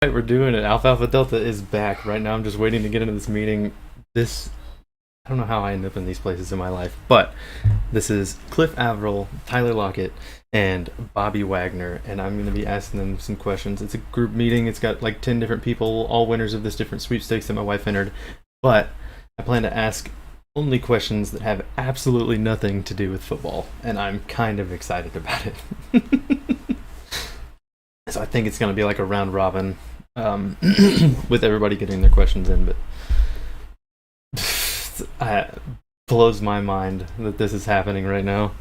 Right, we're doing it. Alpha Alpha Delta is back. Right now, I'm just waiting to get into this meeting. I don't know how I end up in these places in my life, but this is Cliff Avril, Tyler Lockett, and Bobby Wagner, and I'm going to be asking them some questions. It's a group meeting. It's got like 10 different people, all winners of this different sweepstakes that my wife entered, but I plan to ask only questions that have absolutely nothing to do with football, and I'm kind of excited about it. So I think it's going to be like a round robin with everybody getting their questions in, but it blows my mind that this is happening right now.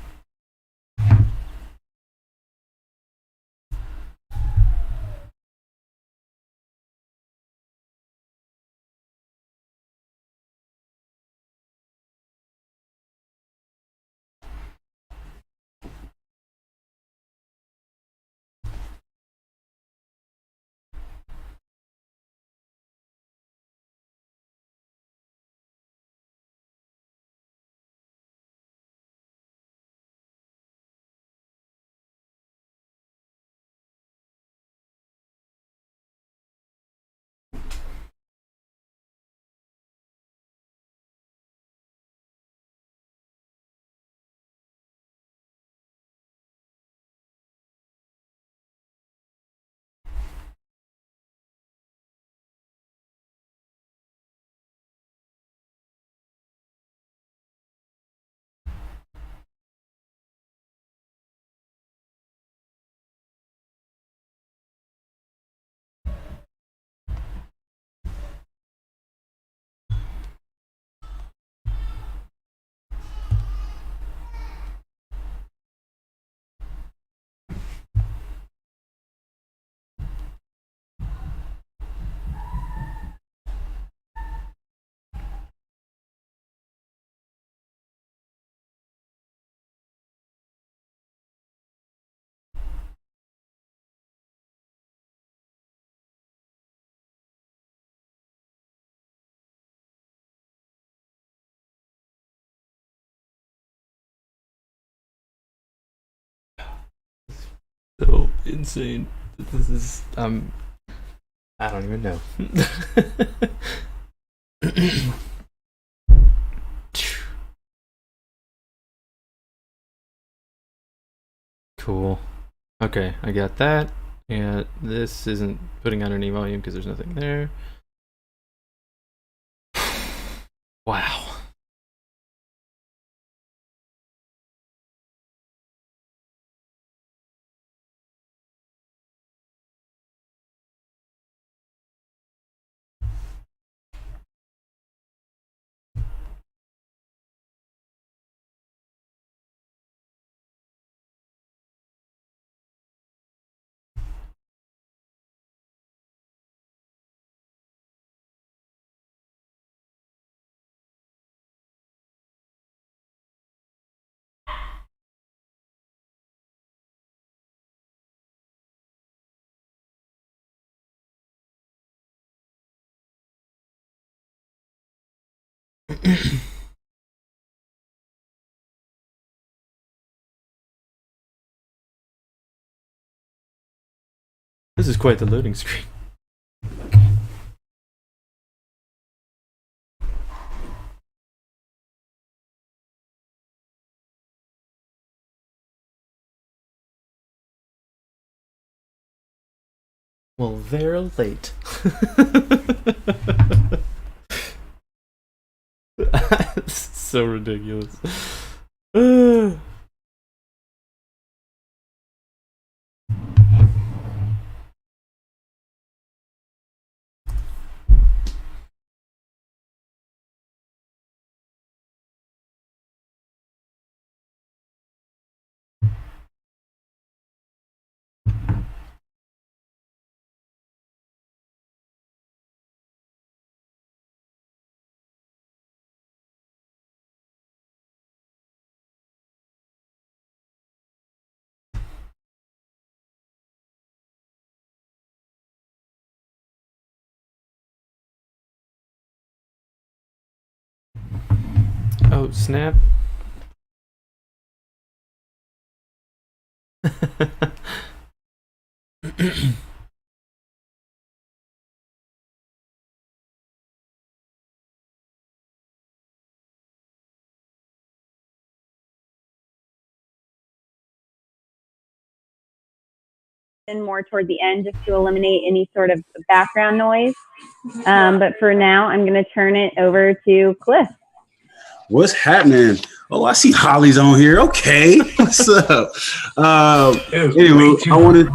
So insane. This is I don't even know. Cool. Okay, I got that. And this isn't putting on any volume because there's nothing there. Wow. This is quite the loading screen. Well, they're late. So ridiculous. Oh, snap. in more toward the end just to eliminate any sort of background noise. But for now, I'm going to turn it over to Cliff. What's happening? Oh, I see Holly's on here. Okay, what's up? Anyway, I wanted.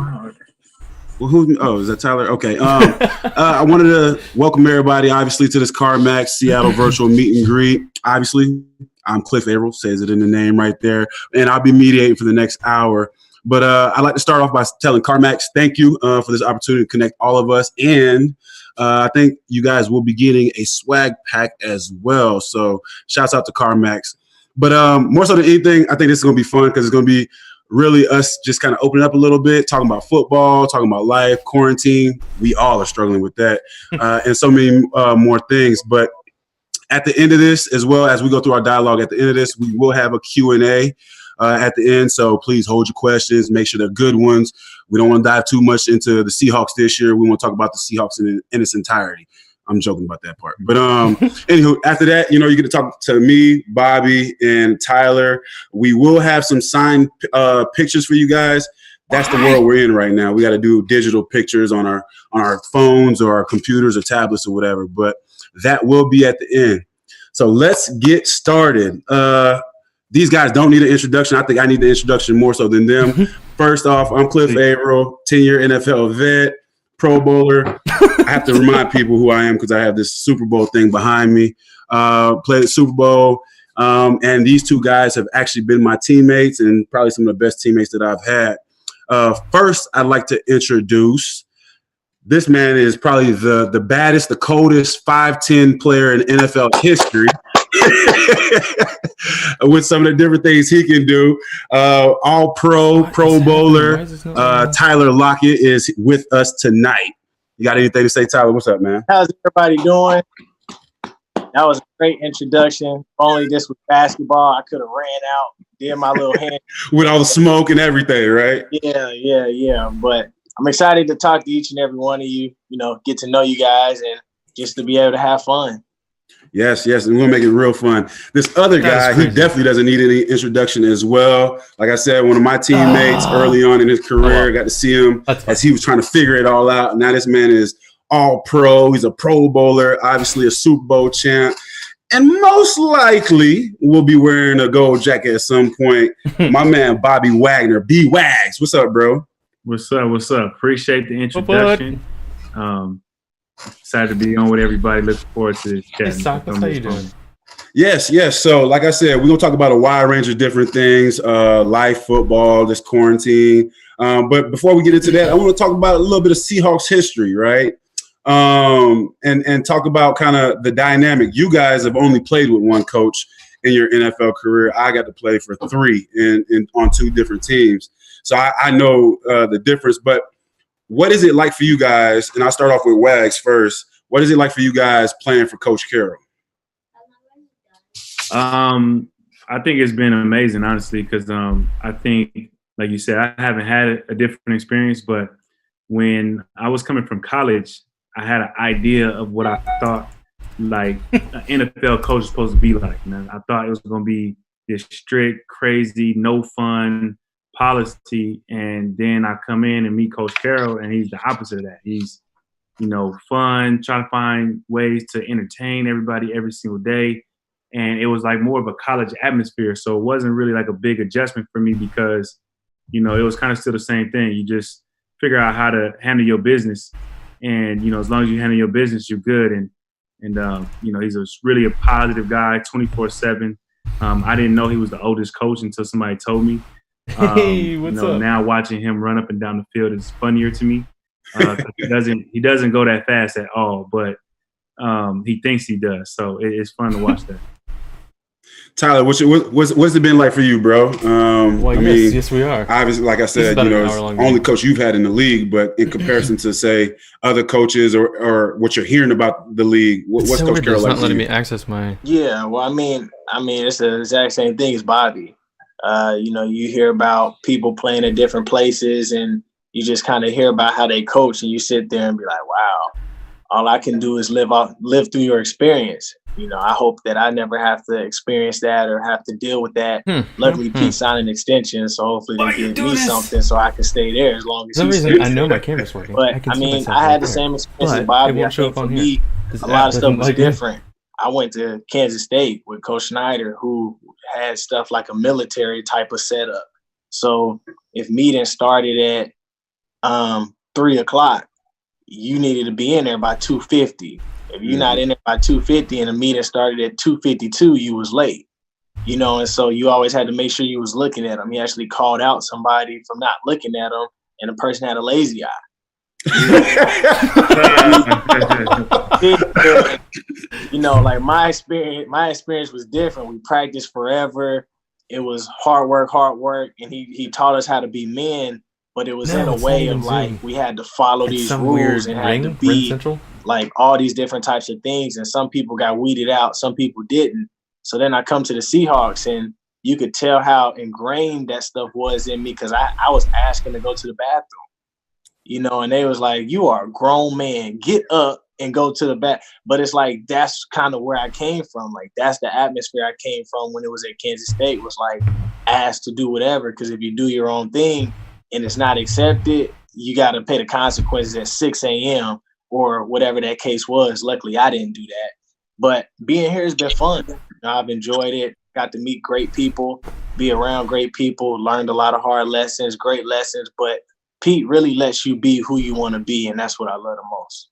Well, is that Tyler? Okay. I wanted to welcome everybody, obviously, to this CarMax Seattle virtual meet and greet. Obviously, I'm Cliff Avril, says it in the name right there, and I'll be mediating for the next hour. But I'd like to start off by telling CarMax thank you for this opportunity to connect all of us, and I think you guys will be getting a swag pack as well. So shouts out to CarMax. But more so than anything, I think this is going to be fun because it's going to be really us just kind of opening up a little bit, talking about football, talking about life, quarantine. We all are struggling with that and so many more things. But at the end of this, as well as we go through our dialogue, at the end of this, we will have a Q&A at the end. So please hold your questions. Make sure they're good ones. We don't want to dive too much into the Seahawks this year. We want to talk about the Seahawks in its entirety. I'm joking about that part. But anywho, after that, you get to talk to me, Bobby, and Tyler. We will have some signed pictures for you guys. That's the world we're in right now. We got to do digital pictures on our phones or our computers or tablets or whatever. But that will be at the end. So let's get started. These guys don't need an introduction. I think I need the introduction more so than them. First off, I'm Cliff Avril, 10-year NFL vet, Pro Bowler. I have to remind people who I am because I have this Super Bowl thing behind me. Played the Super Bowl. And these two guys have actually been my teammates and probably some of the best teammates that I've had. First, I'd like to introduce this man is probably the baddest, the coldest 5'10" player in NFL history. With some of the different things he can do. All Pro Bowler. Tyler Lockett is with us tonight. You got anything to say, Tyler? What's up, man? How's everybody doing? That was a great introduction. If only this was basketball, I could have ran out, did my little hand. With all the smoke and everything, right? Yeah. But I'm excited to talk to each and every one of you, get to know you guys and just to be able to have fun. Yes, and we'll make it real fun. This other guy, he definitely doesn't need any introduction as well. Like I said, one of my teammates early on in his career, got to see him as he was trying to figure it all out. Now this man is all pro. He's a Pro Bowler, obviously a Super Bowl champ, and most likely will be wearing a gold jacket at some point. My man, Bobby Wagner, B-Wags. What's up, bro? What's up? Appreciate the introduction. Excited to be on with everybody. Looking forward to this chat. Hey, how you doing? Yes. So, like I said, we're going to talk about a wide range of different things, life, football, this quarantine. But before we get into that, I want to talk about a little bit of Seahawks history, right? And talk about kind of the dynamic. You guys have only played with one coach in your NFL career. I got to play for three on two different teams. So I know the difference. But what is it like for you guys? And I'll start off with Wags first. What is it like for you guys playing for Coach Carroll? I think it's been amazing, honestly, because I think, like you said, I haven't had a different experience. But when I was coming from college, I had an idea of what I thought like an NFL coach is supposed to be like. And I thought it was going to be this strict, crazy, no fun policy, and then I come in and meet Coach Carroll, and he's the opposite of that. He's, fun, trying to find ways to entertain everybody every single day, and it was like more of a college atmosphere. So it wasn't really like a big adjustment for me because, it was kind of still the same thing. You just figure out how to handle your business, and as long as you handle your business, you're good. And he's really a positive guy, 24/7. I didn't know he was the oldest coach until somebody told me. Hey, what's up? Now watching him run up and down the field is funnier to me. He doesn't go that fast at all, but he thinks he does. So it's fun to watch that. Tyler, what's it been like for you, bro? Yes, we are. Obviously, like I said, it's only coach you've had in the league, but in comparison to say other coaches or what you're hearing about the league, what's Coach Carroll like? Not letting me access my. Yeah, well, I mean, it's the exact same thing as Bobby. You hear about people playing at different places and you just kind of hear about how they coach and you sit there and be like, wow, all I can do is live through your experience. You know, I hope that I never have to experience that or have to deal with that. Luckily, Pete signed an extension, so hopefully they give me something so I can stay there as long as For some he reason, stays I know there. my camera's working. But I mean, I had the same experience as Bobby. It I won't show think up for on here. me, This a lot app of stuff doesn't was like it. different. I went to Kansas State with Coach Schneider, who had stuff like a military type of setup. So if meeting started at 3:00, you needed to be in there by 2:50. If you're not in there by 2:50 and the meeting started at 2:52, you was late. You know, and so you always had to make sure you was looking at them. He actually called out somebody from not looking at them, and the person had a lazy eye. You know, like my experience was different. We practiced forever. It was hard work, and he taught us how to be men, but it was in a way of like we had to follow these rules and had to be like all these different types of things. And some people got weeded out, some people didn't. So then I come to the Seahawks, and you could tell how ingrained that stuff was in me, because I was asking to go to the bathroom. You know, and they was like, you are a grown man, get up and go to the back. But it's like, that's kind of where I came from. Like, that's the atmosphere I came from when it was at Kansas State, was like asked to do whatever. Because if you do your own thing and it's not accepted, you got to pay the consequences at 6 a.m. or whatever that case was. Luckily, I didn't do that. But being here has been fun. You know, I've enjoyed it. Got to meet great people, be around great people, learned a lot of hard lessons, great lessons. But Pete really lets you be who you want to be, and that's what I love the most.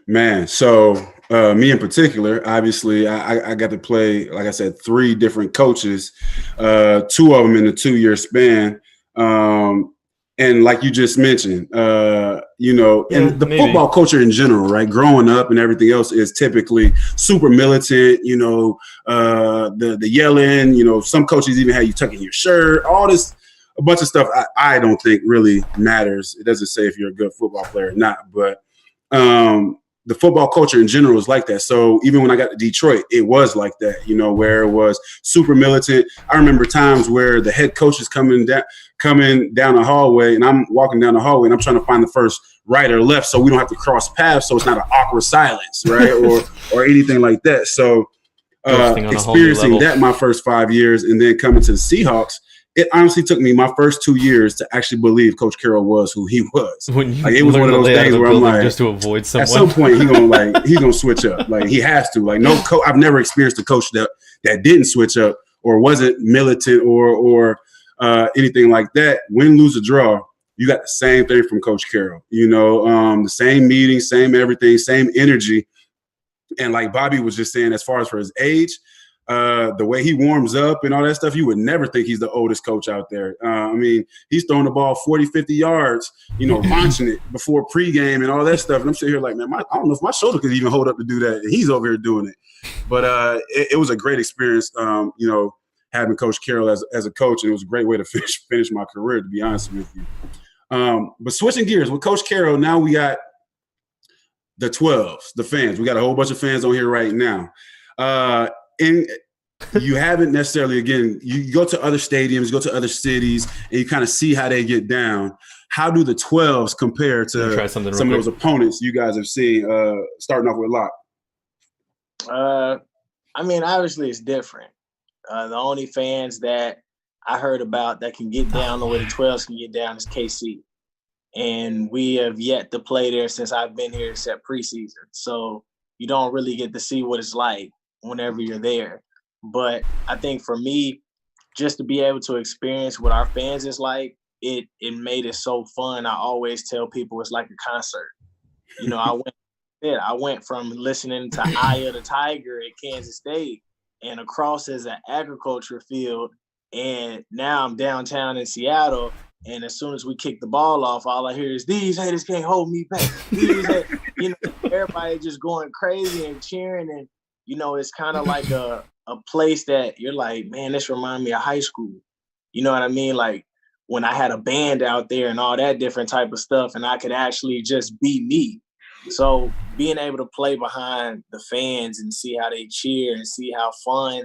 Man, so me in particular, obviously, I got to play, like I said, 3 different coaches, 2 of them in a 2-year span. And like you just mentioned, you know, and the football culture in general, right, growing up and everything else is typically super militant, you know, the yelling, you know, some coaches even have you tucking your shirt, all this. A bunch of stuff I don't think really matters. It doesn't say if you're a good football player or not, but the football culture in general is like that. So even when I got to Detroit, it was like that, you know, where it was super militant. I remember times where the head coach is coming down the hallway, and I'm walking down the hallway, and I'm trying to find the first right or left so we don't have to cross paths, so it's not an awkward silence, right, or anything like that. So experiencing that my first 5 years, and then coming to the Seahawks, it honestly took me my first 2 years to actually believe Coach Carroll was who he was. Like, it was one of those things where I'm like, just to avoid someone. At some point he's gonna switch up. Like, he has to. Like, I've never experienced a coach that didn't switch up or wasn't militant or anything like that. Win, lose, or draw, you got the same thing from Coach Carroll. You know, the same meeting, same everything, same energy. And like Bobby was just saying, as far as for his age, the way he warms up and all that stuff, you would never think he's the oldest coach out there. I mean, he's throwing the ball 40, 50 yards, you know, launching it before pregame and all that stuff. And I'm sitting here like, man, I don't know if my shoulder could even hold up to do that. And he's over here doing it. But it was a great experience, you know, having Coach Carroll as a coach. And it was a great way to finish my career, to be honest with you. But switching gears, with Coach Carroll, now we got the 12s, the fans. We got a whole bunch of fans on here right now. And you haven't necessarily, again, you go to other stadiums, go to other cities, and you kind of see how they get down. How do the 12s compare to some of those opponents you guys have seen, starting off with Locke? I mean, obviously it's different. The only fans that I heard about that can get down the way the 12s can get down is KC. And we have yet to play there since I've been here, except preseason. So you don't really get to see what it's like whenever you're there. But I think for me, just to be able to experience what our fans is like, it made it so fun. I always tell people it's like a concert. You know, I went from listening to Eye of the Tiger at Kansas State and across as an agriculture field, and now I'm downtown in Seattle, and as soon as we kick the ball off, all I hear is, these haters can't hold me back. You know, everybody just going crazy and cheering, and you know, it's kind of like a place that you're like, man, this reminds me of high school. You know what I mean? Like when I had a band out there and all that different type of stuff, and I could actually just be me. So being able to play behind the fans and see how they cheer and see how fun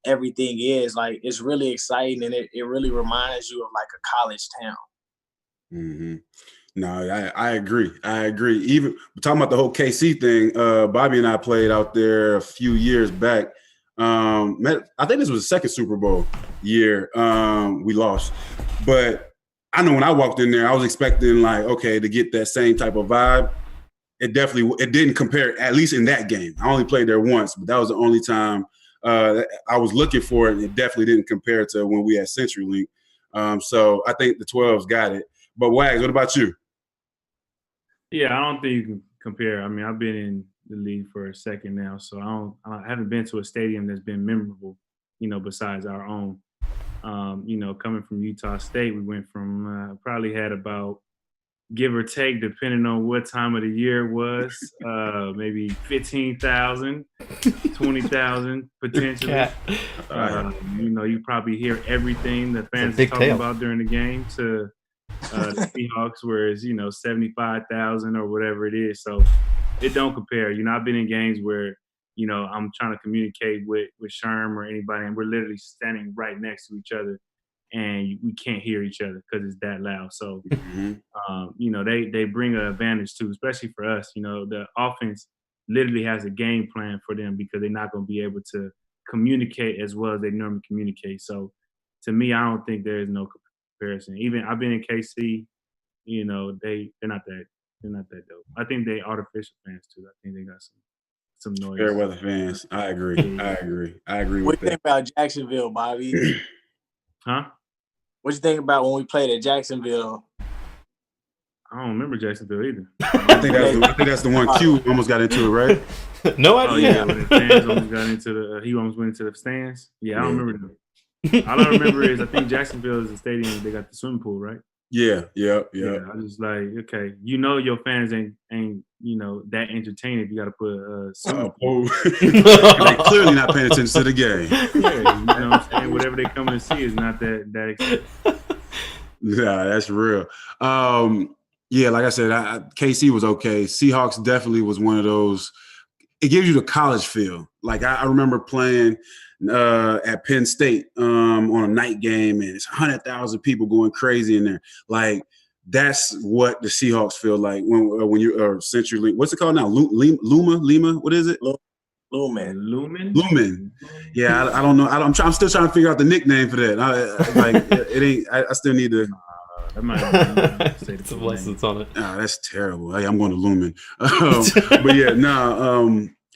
everything is, like, it's really exciting, and it really reminds you of like a college town. Mm-hmm. No, I agree. I agree. Even talking about the whole KC thing, Bobby and I played out there a few years back. I think this was the second Super Bowl year. We lost, but I know when I walked in there, I was expecting like, okay, to get that same type of vibe. It didn't compare, at least in that game. I only played there once, but that was the only time I was looking for it. And it definitely didn't compare to when we had CenturyLink. So I think the 12s got it. But Wags, what about you? Yeah, I don't think you can compare. I mean, I've been in the league for a second now, so I haven't been to a stadium that's been memorable, besides our own. Coming from Utah State, we went from probably had about, give or take, depending on what time of the year it was, maybe 15,000, 20,000 potentially. You probably hear everything the fans are talking about during the game to the Seahawks, whereas 75,000 or whatever it is. So it don't compare. I've been in games where I'm trying to communicate with Sherm or anybody, and we're literally standing right next to each other, and we can't hear each other because it's that loud. So they bring an advantage too, especially for us. The offense literally has a game plan for them because they're not going to be able to communicate as well as they normally communicate. So to me, I don't think there is no comparison. Even I've been in KC, they're not that dope. I think they artificial fans too. I think they got some noise. Fair weather fans. I agree. I agree What with do you think about Jacksonville, Bobby? Huh? What you think about when we played at Jacksonville? I don't remember Jacksonville either. I think that's the one Q almost got into it, right? No idea. Oh yeah, when the fans almost got into he almost went into the stands. Yeah, I don't remember them. All I remember is I think Jacksonville is a stadium. They got the swimming pool, right? Yeah. I was like, okay, your fans ain't that entertaining if you got to put a swimming pool. They're clearly not paying attention to the game. Yeah, you know what I'm saying? Whatever they coming to see is not that exciting. Yeah, that's real. Yeah, like I said, KC was okay. Seahawks definitely was one of those. It gives you the college feel. Like I remember playing at Penn State on a night game, and it's 100,000 people going crazy in there. Like that's what the Seahawks feel like when you are CenturyLink. What's it called now? Lima? What is it? Lumen. Yeah, I don't know. I'm still trying to figure out the nickname for that. It ain't. I still need to. That might say the license on it. Oh, that's terrible. Hey, I'm going to Lumen. But yeah,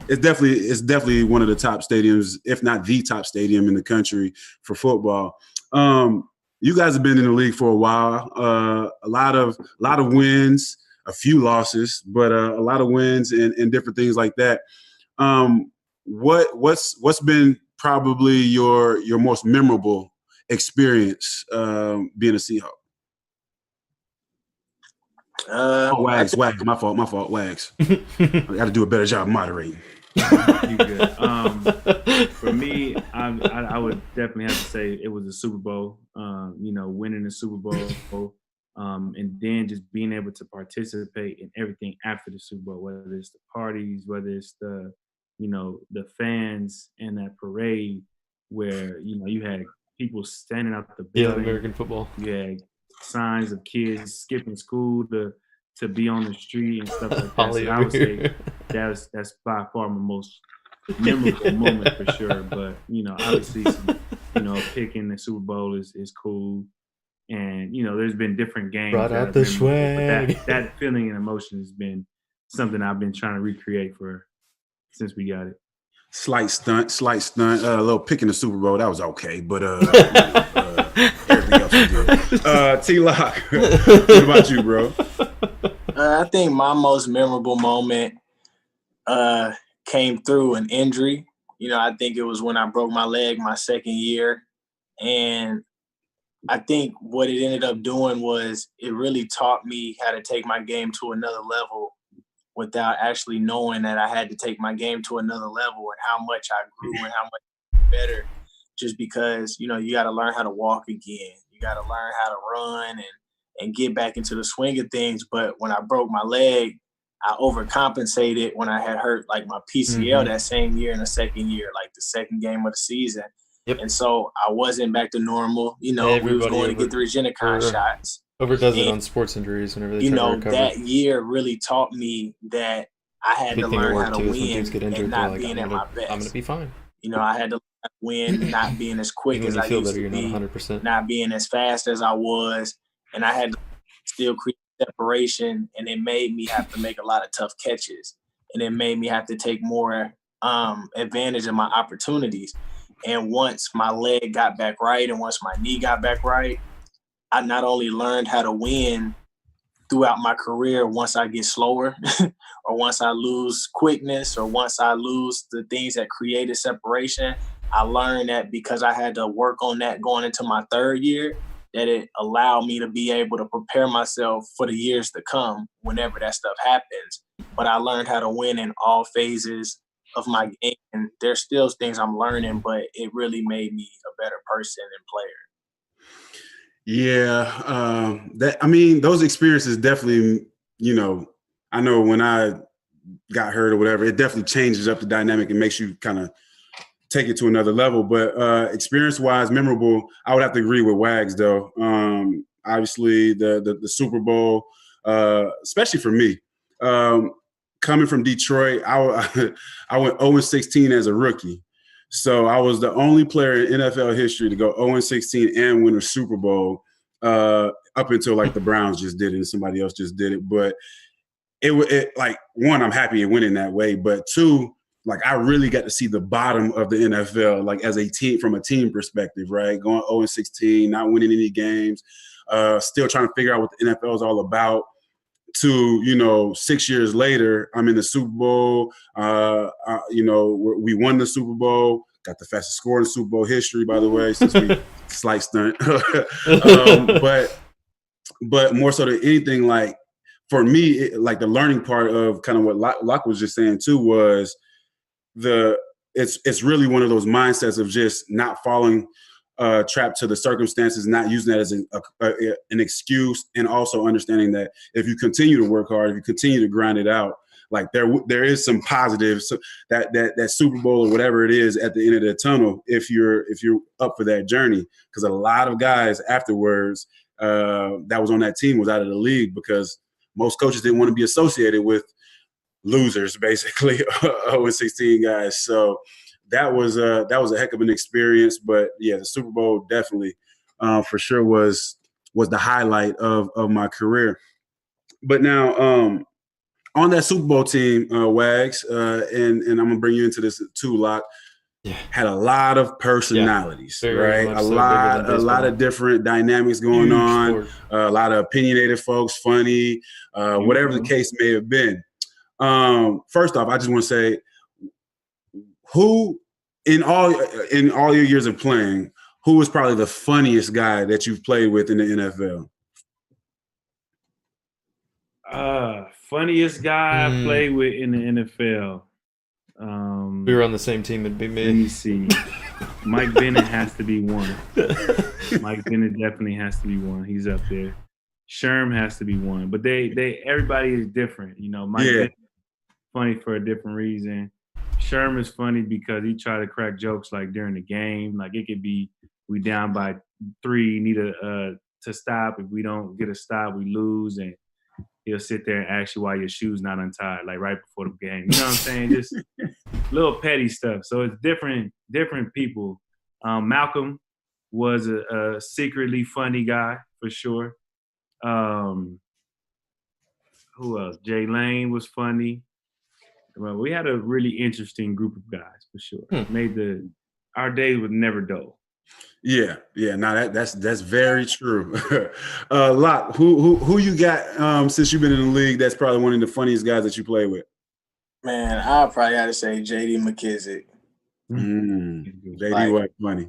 it's definitely one of the top stadiums, if not the top stadium in the country for football. You guys have been in the league for a while. A lot of wins, a few losses, but a lot of wins and different things like that. What's been probably your most memorable experience being a Seahawk? Wags, my fault, Wags. I got to do a better job moderating. You good. For me, I would definitely have to say it was the Super Bowl. Winning the Super Bowl, and then just being able to participate in everything after the Super Bowl, whether it's the parties, whether it's the fans and that parade where you had people standing out the building. Yeah, American football. You had signs of kids skipping school to be on the street and stuff like that. So I would say that's by far my most memorable moment for sure. But obviously, picking the Super Bowl is cool, and there's been different games. Brought out the swag. But that feeling and emotion has been something I've been trying to recreate since we got it. Slight stunt. A little pick in the Super Bowl, that was okay, but everything else was good. T-Lock, what about you, bro? I think my most memorable moment came through an injury. I think it was when I broke my leg my second year, and I think what it ended up doing was it really taught me how to take my game to another level without actually knowing that I had to take my game to another level and how much I grew and how much better, just because, you got to learn how to walk again. You got to learn how to run and get back into the swing of things. But when I broke my leg, I overcompensated when I had hurt like my PCL that same year in the second year, like the second game of the season. Yep. And so I wasn't back to normal. We was going to get the Regenicon shots. Overdoes it And, on sports injuries whenever they you try to know, recover. that year really taught me that I had Big to thing at learn work how to too is when dudes win get and injured, they're not like, being at my I'm gonna best. be fine. You know, I had to learn how to win, not being as quick Even when as you I feel used better, to you're not be, 100%. not being as fast as I was. And I had to still create separation, and it made me have to make a lot of tough catches. And it made me have to take more advantage of my opportunities. And once my leg got back right and once my knee got back right, I not only learned how to win throughout my career once I get slower or once I lose quickness or once I lose the things that created separation, I learned that because I had to work on that going into my third year, that it allowed me to be able to prepare myself for the years to come whenever that stuff happens. But I learned how to win in all phases of my game. And there's still things I'm learning, but it really made me a better person and player. Yeah, those experiences definitely, I know when I got hurt or whatever, it definitely changes up the dynamic and makes you kind of take it to another level. But experience-wise, memorable, I would have to agree with Wags though. Obviously, the Super Bowl, especially for me, coming from Detroit, I went 0-16 as a rookie. So I was the only player in NFL history to go 0-16 and win a Super Bowl up until like the Browns just did it and somebody else just did it. But it like, one, I'm happy it went in that way. But two, like I really got to see the bottom of the NFL, like as a team, from a team perspective, right? Going 0-16, not winning any games, still trying to figure out what the NFL is all about. To 6 years later, I'm in the Super Bowl. We won the Super Bowl. Got the fastest score in Super Bowl history, by the way, since we slight stunt. But more so than anything, like for me, like the learning part of kind of what Locke was just saying too was it's really one of those mindsets of just not falling trapped to the circumstances, not using that as an excuse, and also understanding that if you continue to work hard, if you continue to grind it out, like there is some positives, so that Super Bowl or whatever it is at the end of the tunnel, if you're up for that journey. Because a lot of guys afterwards that was on that team was out of the league because most coaches didn't want to be associated with losers, basically, 0-16 guys. So that was a heck of an experience. But yeah, the Super Bowl definitely for sure was the highlight of my career. But now on that Super Bowl team, Wags, and I'm gonna bring you into this too, Locke. Yeah. Had a lot of personalities, very right? much so, A lot of different dynamics going on. A lot of opinionated folks, funny, whatever the case may have been. First off, I just want to say, who in all your years of playing, who was probably the funniest guy that you've played with in the NFL? Funniest guy I played with in the NFL. We were on the same team. It'd be me. Let me see. Mike Bennett has to be one. Mike Bennett definitely has to be one. He's up there. Sherm has to be one. But everybody is different. Mike Bennett funny for a different reason. Sherm is funny because he tried to crack jokes like during the game. Like it could be we down by 3, need to stop. If we don't get a stop, we lose, and he'll sit there and ask you why your shoe's not untied, like right before the game. You know what I'm saying? Just little petty stuff. So it's different people. Malcolm was a secretly funny guy for sure. Who else? Jay Lane was funny. Well, we had a really interesting group of guys for sure. Made our day was never dull. Yeah. No, that's very true. Locke, who you got since you've been in the league? That's probably one of the funniest guys that you play with. Man, I probably had to say J.D. McKissick. J.D. was funny.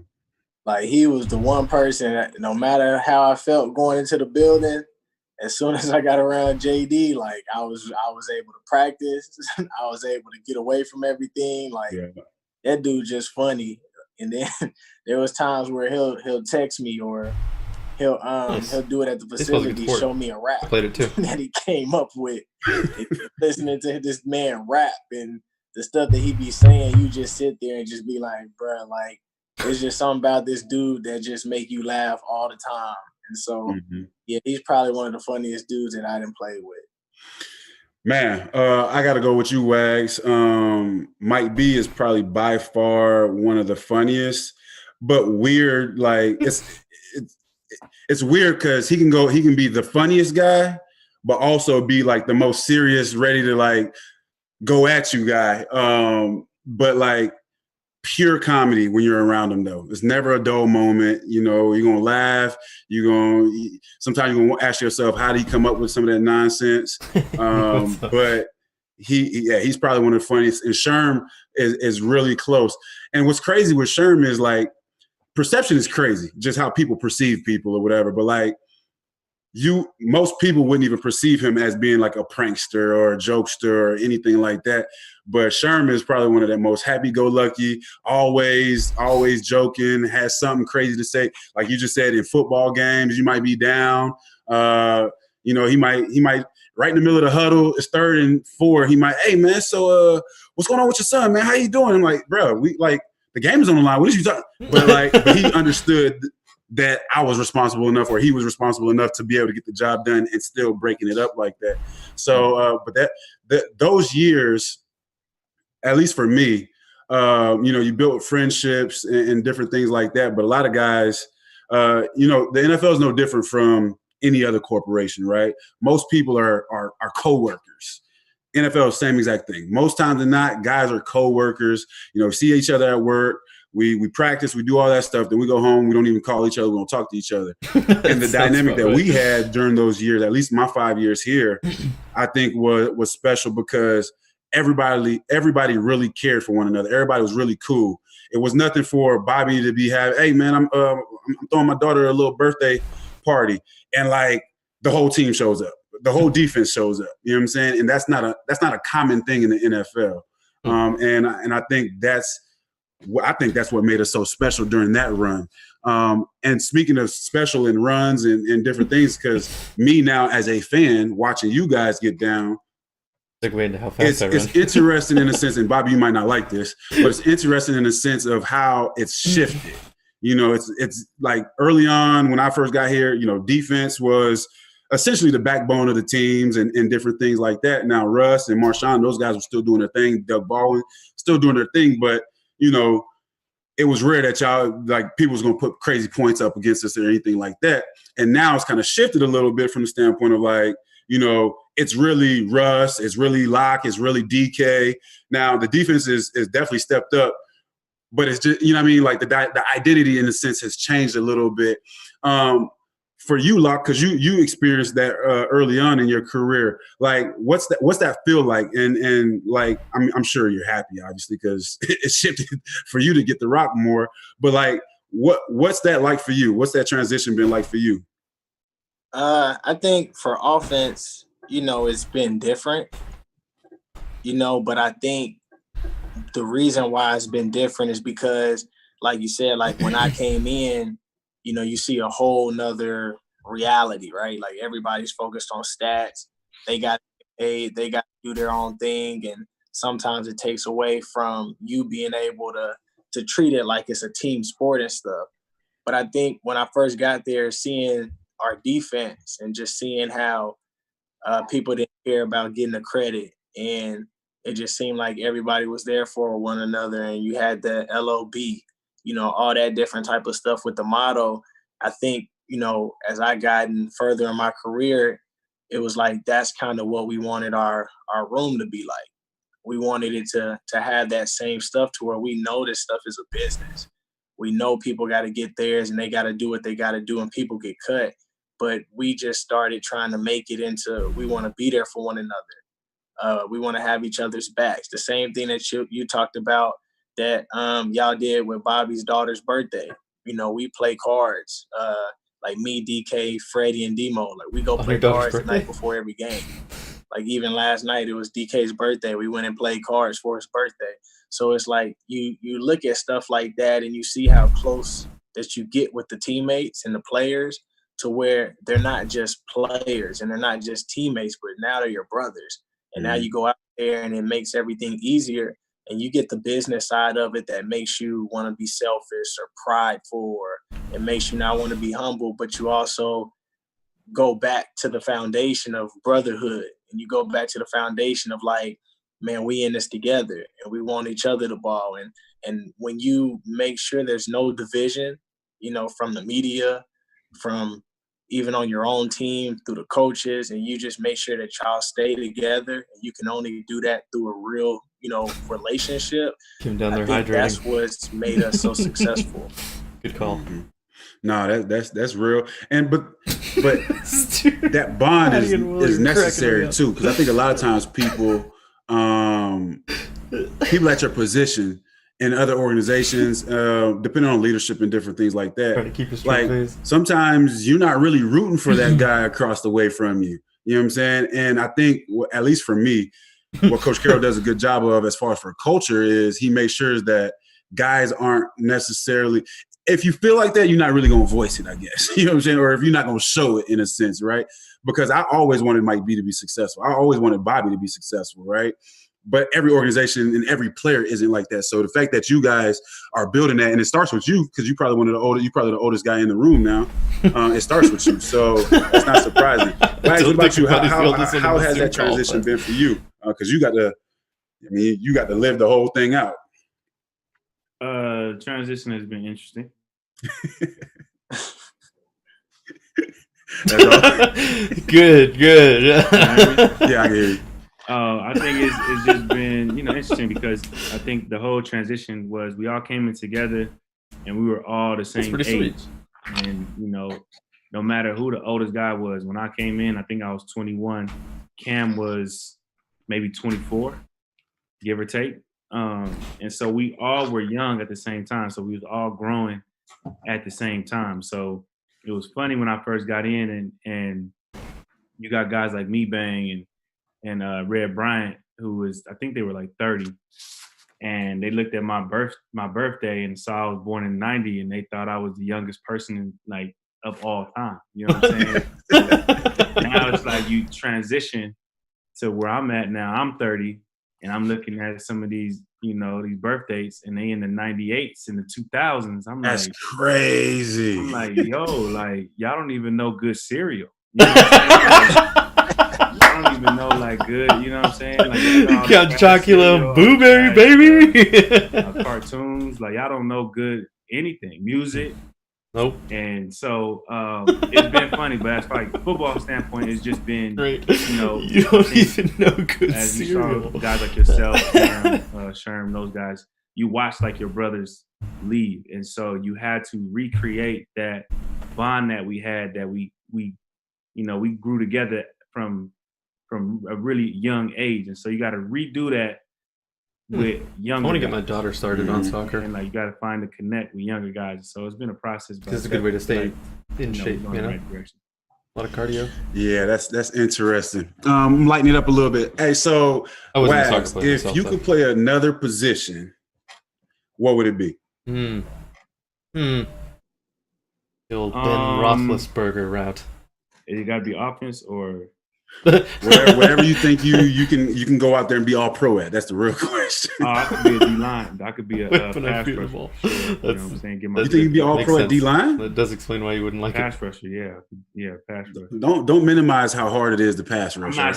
Like he was the one person that no matter how I felt going into the building, as soon as I got around JD, like I was able to practice. I was able to get away from everything. Like that dude just funny. And then there was times where he'll text me or he'll do it at the facility, show me a rap. I played it too. That he came up with. Listening to this man rap and the stuff that he be saying, you just sit there and just be like, bruh, like it's just something about this dude that just make you laugh all the time. And so, Mm-hmm. yeah, he's probably one of the funniest dudes that I didn't play with. Man, I got to go with you, Wags. Mike B is probably by far one of the funniest, but weird. Like it's weird because he can be the funniest guy, but also be like the most serious, ready to like go at you guy. But like pure comedy when you're around him though. It's never a dull moment. You know, you're gonna laugh. Sometimes you're gonna ask yourself, how did he come up with some of that nonsense? But he's probably one of the funniest. And Sherm is really close. And what's crazy with Sherm is like perception is crazy, just how people perceive people or whatever. But like most people wouldn't even perceive him as being like a prankster or a jokester or anything like that. But Sherm is probably one of the most happy-go-lucky, always joking, has something crazy to say. Like you just said, in football games, you might be down. He might right in the middle of the huddle, it's 3rd and 4. He might, hey man, so what's going on with your son, man? How you doing? I'm like, bro, the game is on the line. What is you talking? But he understood that I was responsible enough, or he was responsible enough to be able to get the job done and still breaking it up like that. So, but those years, at least for me, you build friendships and different things like that. But a lot of guys, the NFL is no different from any other corporation, right? Most people are coworkers. NFL, same exact thing. Most times than not, guys are coworkers. See each other at work. We practice, we do all that stuff. Then we go home. We don't even call each other. We don't talk to each other. And the dynamic that we had during those years, at least my 5 years here, I think was special because everybody really cared for one another. Everybody was really cool. It was nothing for Bobby to be having, hey man, I'm throwing my daughter a little birthday party, and like the whole team shows up, the whole defense shows up. You know what I'm saying? And that's not a common thing in the NFL. And I think that's what made us so special during that run. And speaking of special in runs and different things, because me now as a fan watching you guys get down, it's interesting in a sense, and Bobby, you might not like this, but it's interesting in a sense of how it's shifted. It's like early on when I first got here, defense was essentially the backbone of the teams and different things like that. Now Russ and Marshawn, those guys were still doing their thing. Doug Baldwin still doing their thing, but it was rare that y'all, like, people was going to put crazy points up against us or anything like that. And now it's kind of shifted a little bit from the standpoint of like, it's really Russ, it's really Locke, it's really DK. Now the defense is definitely stepped up, but it's just, like the identity in a sense has changed a little bit. For you, Locke, because you experienced that early on in your career. Like, what's that feel like? And like, I'm sure you're happy, obviously, because it shifted for you to get the rock more. But like, what's that like for you? What's that transition been like for you? I think for offense, it's been different. But I think the reason why it's been different is because, like you said, like when I came in, you see a whole nother reality, right? Like everybody's focused on stats. They got paid, they got to do their own thing. And sometimes it takes away from you being able to treat it like it's a team sport and stuff. But I think when I first got there, seeing our defense and just seeing how people didn't care about getting the credit, and it just seemed like everybody was there for one another, and you had the LOB, all that different type of stuff with the motto. I think, as I gotten further in my career, it was like that's kind of what we wanted our room to be like. We wanted it to have that same stuff to where we know this stuff is a business. We know people got to get theirs and they got to do what they got to do and people get cut. But we just started trying to make it into we want to be there for one another. We want to have each other's backs. The same thing that you talked about that y'all did with Bobby's daughter's birthday. We play cards. Like me, DK, Freddie, and Demo. Like we go play cards the night before every game. Like even last night, it was DK's birthday. We went and played cards for his birthday. So it's like you look at stuff like that and you see how close that you get with the teammates and the players to where they're not just players and they're not just teammates, but now they're your brothers. And now you go out there and it makes everything easier and you get the business side of it that makes you want to be selfish or prideful, or it makes you not want to be humble, but you also go back to the foundation of brotherhood, and you go back to the foundation of like, man, we in this together and we want each other to ball. And when you make sure there's no division, you know, from the media, from even on your own team, through the coaches, and you just make sure that y'all stay together, and you can only do that through a real, you know, relationship. Came down there I think hydrating. that's what's made us so successful. Good call. No, that's real. And but that bond is necessary too, because I think a lot of times people at your position in other organizations, depending on leadership and different things like that, Trying to keep a straight like face. sometimes you're not really rooting for that guy across the way from you. You know what I'm saying? And I think, at least for me, what Coach Carroll does a good job of as far as for culture is he makes sure that guys aren't necessarily – if you feel like that, you're not really going to voice it, I guess. You know what I'm saying? Or if you're not going to show it in a sense, right? Because I always wanted Mike B to be successful. I always wanted Bobby to be successful, right? But every organization and every player isn't like that. So the fact that you guys are building that, and it starts with you, because you're probably the oldest guy in the room now. It starts with you, so it's not surprising. But what about you? How has that transition been for you? Because you got to live the whole thing out. Transition has been interesting. Good. Yeah, I hear you. I think it's just been, interesting, because I think the whole transition was we all came in together and we were all the same age. Sweet. And, no matter who the oldest guy was, when I came in, I think I was 21. Cam was maybe 24, give or take. And so we all were young at the same time. So we was all growing at the same time. So it was funny when I first got in and you got guys like me Bang and Red Bryant, who was, I think they were like 30. And they looked at my birthday and saw I was born in 90, and they thought I was the youngest person of all time. You know what I'm saying? Now it's like you transition to where I'm at now. I'm 30, and I'm looking at some of these, these birth dates, and they in the 98s and the 2000s. I'm That's like, crazy. I'm like, yo, like y'all don't even know good cereal. You know what I'm saying? Y'all don't even know good. You know what I'm saying? Count Chocula, Blueberry, baby. Cartoons, y'all don't know good anything. Music. Nope. And so it's been funny, but as far as football standpoint, it's just been great. You don't even know good as cereal. You saw guys like yourself, Sherm, those guys, you watched your brothers leave, and so you had to recreate that bond that we had, that we grew together from a really young age, and so you got to redo that with younger. I want to get guys. My daughter started on soccer, and you got to find a connect with younger guys. So it's been a process. This is a good way to stay in shape. Going in the right direction. A lot of cardio. Yeah, that's interesting. Lighten it up a little bit. Hey, so Wag, if you could play another position, what would it be? The old Ben Roethlisberger route. It got to be offense or whatever you think you can go out there and be all pro at. That's the real question. I could be a D-line. I could be a pass rusher. You know what I'm saying? You think you'd be all pro at D-line? That does explain why you wouldn't like pass rusher, yeah, pass rusher. Don't minimize how hard it is to pass rusher. I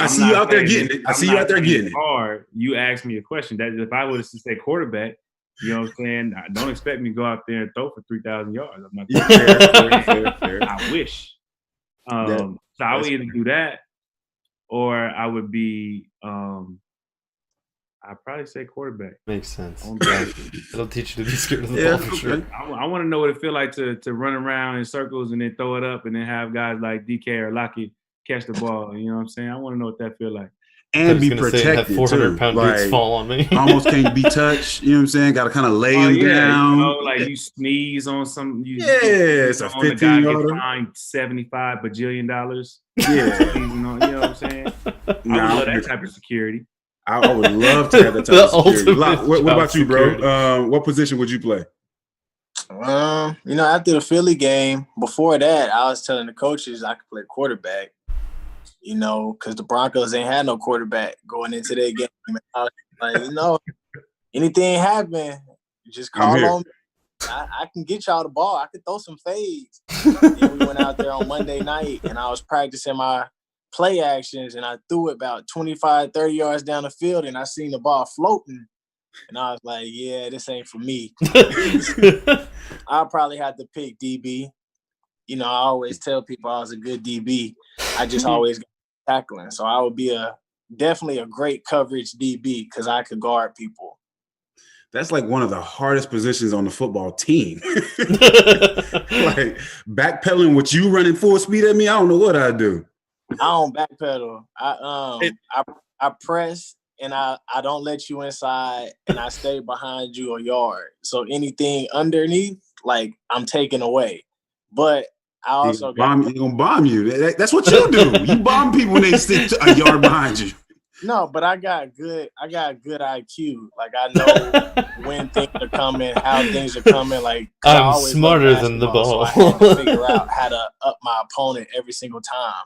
see you out there getting it. I see you out there getting it. Hard. You asked me a question that if I was to say quarterback, you know what I'm saying? Don't expect me to go out there and throw for 3,000 yards. I'm not fair. I wish. So I would either do that, or I would be. I'd probably say quarterback. Makes sense. It'll teach you to be scared of the ball for sure. I want to know what it feels like to run around in circles and then throw it up and then have guys like DK or Lockett catch the ball. You know what I'm saying? I want to know what that feels like. And be protected too. 400-pound dudes fall on me. Almost can't be touched. You know what I'm saying? Got to kind of lay him down. You sneeze on some. It's a 15 yarder. Fined $75 bajillion. Yeah, you know what I'm saying? I would love that type of security. I would love to have that type of security. What about you, bro? What position would you play? After the Philly game, before that, I was telling the coaches I could play quarterback. Because the Broncos ain't had no quarterback going into their game. I was like, anything happen, just I'm call here. on me. I can get y'all the ball. I could throw some fades. Then we went out there on Monday night, and I was practicing my play actions, and I threw it about 25, 30 yards down the field, and I seen the ball floating. And I was like, yeah, this ain't for me. I'll probably have to pick DB. You know, I always tell people I was a good DB. I just always got tackling. So I would be definitely a great coverage DB because I could guard people. That's like one of the hardest positions on the football team. Like backpedaling with you running full speed at me, I don't know what I'd do. I don't backpedal. I press and I don't let you inside and I stay behind you a yard. So anything underneath, like I'm taking away. But I also He's gonna bomb you. That's what you do. You bomb people when they stick a yard behind you. No, but I got good IQ. Like I know when things are coming, how things are coming. Like I'm smarter than the ball. So I had to figure out how to up my opponent every single time.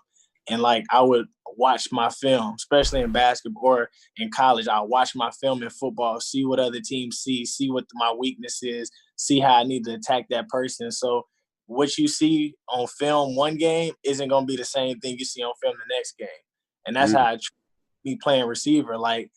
And like I would watch my film, especially in basketball or in college. I watch my film in football, see what other teams see what my weakness is, see how I need to attack that person. So what you see on film one game isn't going to be the same thing you see on film the next game. And that's how I be playing receiver. Like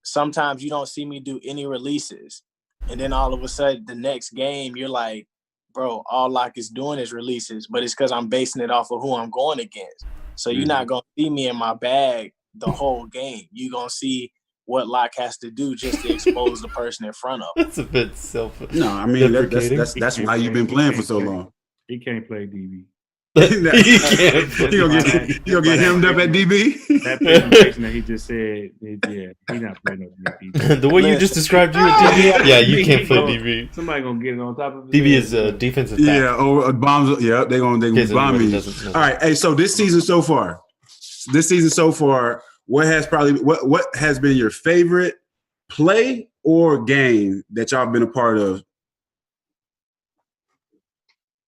sometimes you don't see me do any releases. And then all of a sudden the next game, you're like, bro, all Lock is doing is releases, but it's because I'm basing it off of who I'm going against. So you're not going to see me in my bag the whole game. You're going to see what Lock has to do just to expose the person in front of him. That's a bit selfish. No, I mean that's why you've been playing for so long. He can't play DB. You gonna get hemmed up at DB? That presentation that he just said, yeah, he's not playing no DB. The way you just described you at DB, yeah, you can't play DB. Somebody gonna get it on top of it. DB is a defensive back. Yeah, or bombs. Yeah, they gonna bomb me. All right, hey, so this season so far, what has been your favorite play or game that y'all been a part of?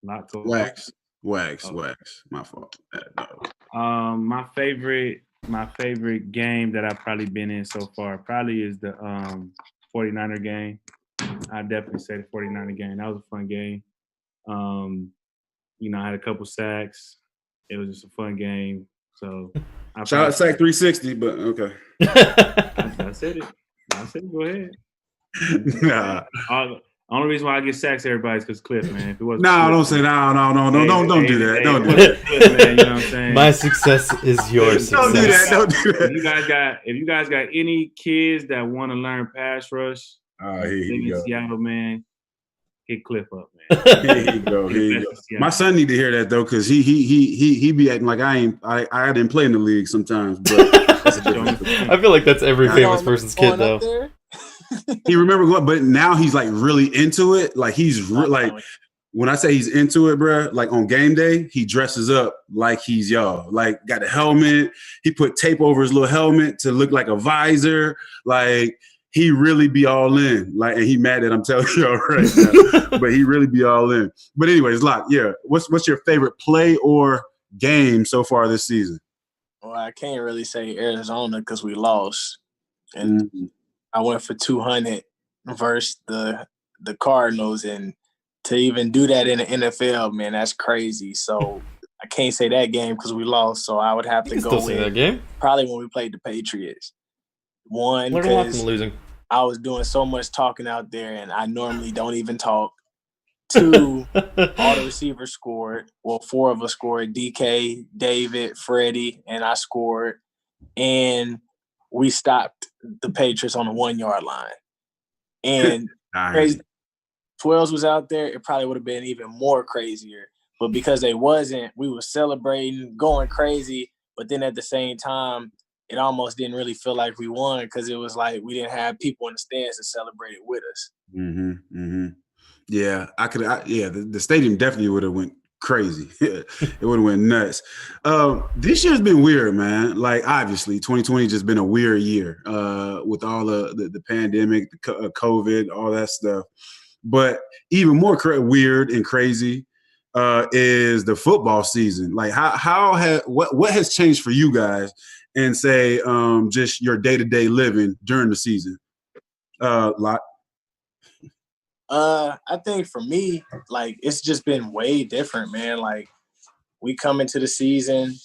Lots of Wags. My fault. My favorite game that I've probably been in so far probably is the 49er game. I definitely say the 49er game. That was a fun game. I had a couple sacks. It was just a fun game. So shout out sack 360, but okay. I said it. Go ahead. Nah. Only reason why I get sacks, everybody, is because Cliff, man. If it wasn't don't say no. Don't do that. Don't do that. Cliff, man, you know what I'm saying? My success is your success. Don't do that. If you guys got any kids that want to learn pass rush, here you go. Seattle, man, hit Cliff up, man. Here you go. My son need to hear that though, because he be acting like I didn't play in the league sometimes, but that's a different story. I feel like that's every famous person's kid though. He remember, but now he's like really into it. Like he's like, when I say he's into it, bro, like on game day, he dresses up like he's y'all. Like got a helmet. He put tape over his little helmet to look like a visor. Like he really be all in. Like, and he mad that I'm telling y'all right now, but he really be all in. But anyways, Lock, yeah. What's your favorite play or game so far this season? Well, I can't really say Arizona because we lost, and I went for 200 versus the Cardinals, and to even do that in the NFL, man, that's crazy. So I can't say that game because we lost. So I would have to go with that game. Probably when we played the Patriots. One, learn a lot from losing. I was doing so much talking out there, and I normally don't even talk. Two, all the receivers scored. Well, 4 of us scored. DK, David, Freddie, and I scored. And we stopped the Patriots on the 1-yard line. And crazy, 12s was out there, it probably would have been even more crazier. But because they wasn't, we were celebrating, going crazy. But then at the same time, it almost didn't really feel like we won because it was like we didn't have people in the stands to celebrate it with us. Yeah, the stadium definitely would have went crazy. It would have went nuts. This year's been weird, man. Like obviously 2020 just been a weird year with all the pandemic, the COVID, all that stuff. But even more weird and crazy is the football season. Like what has changed for you guys and say just your day-to-day living during the season? Lot. I think for me, like it's just been way different, man. Like we come into the season,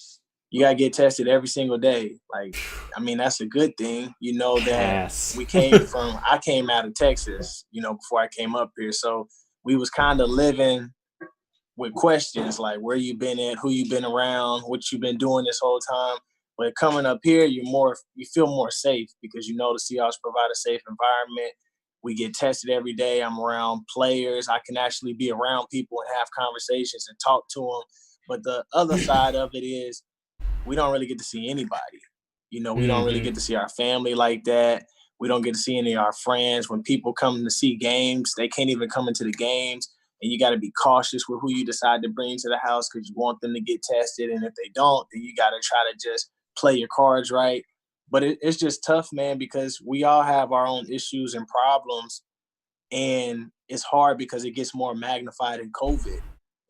you gotta get tested every single day. Like, I mean, that's a good thing. You know that we I came out of Texas, you know, before I came up here. So we was kind of living with questions like where you been at, who you been around, what you been doing this whole time. But coming up here, you feel more safe because you know the Seahawks provide a safe environment. We get tested every day. I'm around players. I can actually be around people and have conversations and talk to them. But the other side of it is we don't really get to see anybody. You know, we don't really get to see our family like that. We don't get to see any of our friends. When people come to see games, they can't even come into the games. And you got to be cautious with who you decide to bring to the house because you want them to get tested. And if they don't, then you got to try to just play your cards right. But it's just tough, man, because we all have our own issues and problems. And it's hard because it gets more magnified in COVID.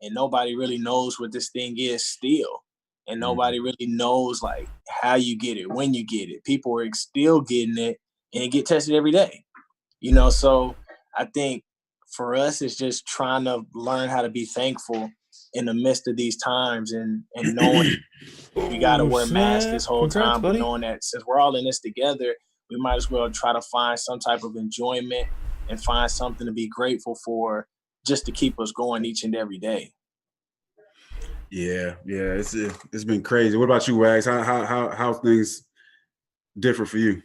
And nobody really knows what this thing is still. And nobody really knows, like, how you get it, when you get it. People are still getting it, and it get tested every day. You know, so I think for us, it's just trying to learn how to be thankful in the midst of these times and knowing we got to wear masks this whole time, but knowing that since we're all in this together, we might as well try to find some type of enjoyment and find something to be grateful for just to keep us going each and every day. Yeah, it's been crazy. What about you, Wags? How things differ for you?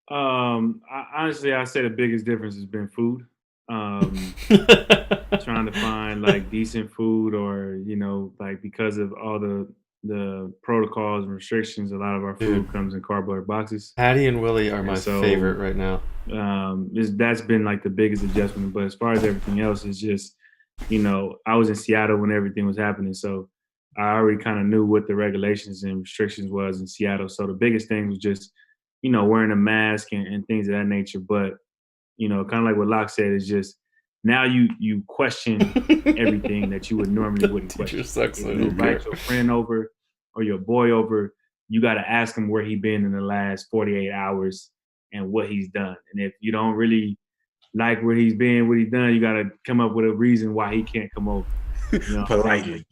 Honestly, I say the biggest difference has been food. Trying to find like decent food, or you know, like because of all the protocols and restrictions, a lot of our food comes in cardboard boxes. Hattie and Willie are my favorite right now. That's been like the biggest adjustment. But as far as everything else, it's just, you know, I was in Seattle when everything was happening, so I already kind of knew what the regulations and restrictions was in Seattle. So the biggest thing was just, you know, wearing a mask and things of that nature. But, you know, kind of like what Locke said, is just now you question everything that you would normally wouldn't question. If you invite your friend over or your boy over, you got to ask him where he been in the last 48 hours and what he's done. And if you don't really like where he's been, what he's done, you got to come up with a reason why he can't come over. You know? Politely,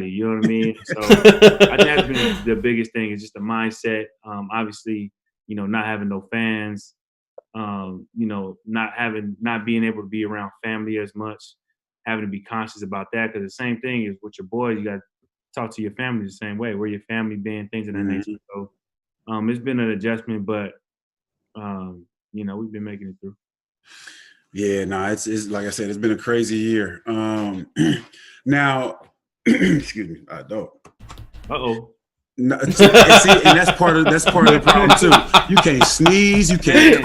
you know what I mean? So I think that's been the biggest thing, is just the mindset. Obviously, you know, not having no fans, you know, not being able to be around family as much, having to be conscious about that. Because the same thing is with your boys, you got to talk to your family the same way, where your family been, things of that nature. So it's been an adjustment, but you know, we've been making it through. Yeah, no, it's like I said, it's been a crazy year. Now, excuse me, I don't. No, and that's part of the problem too. You can't sneeze, you can't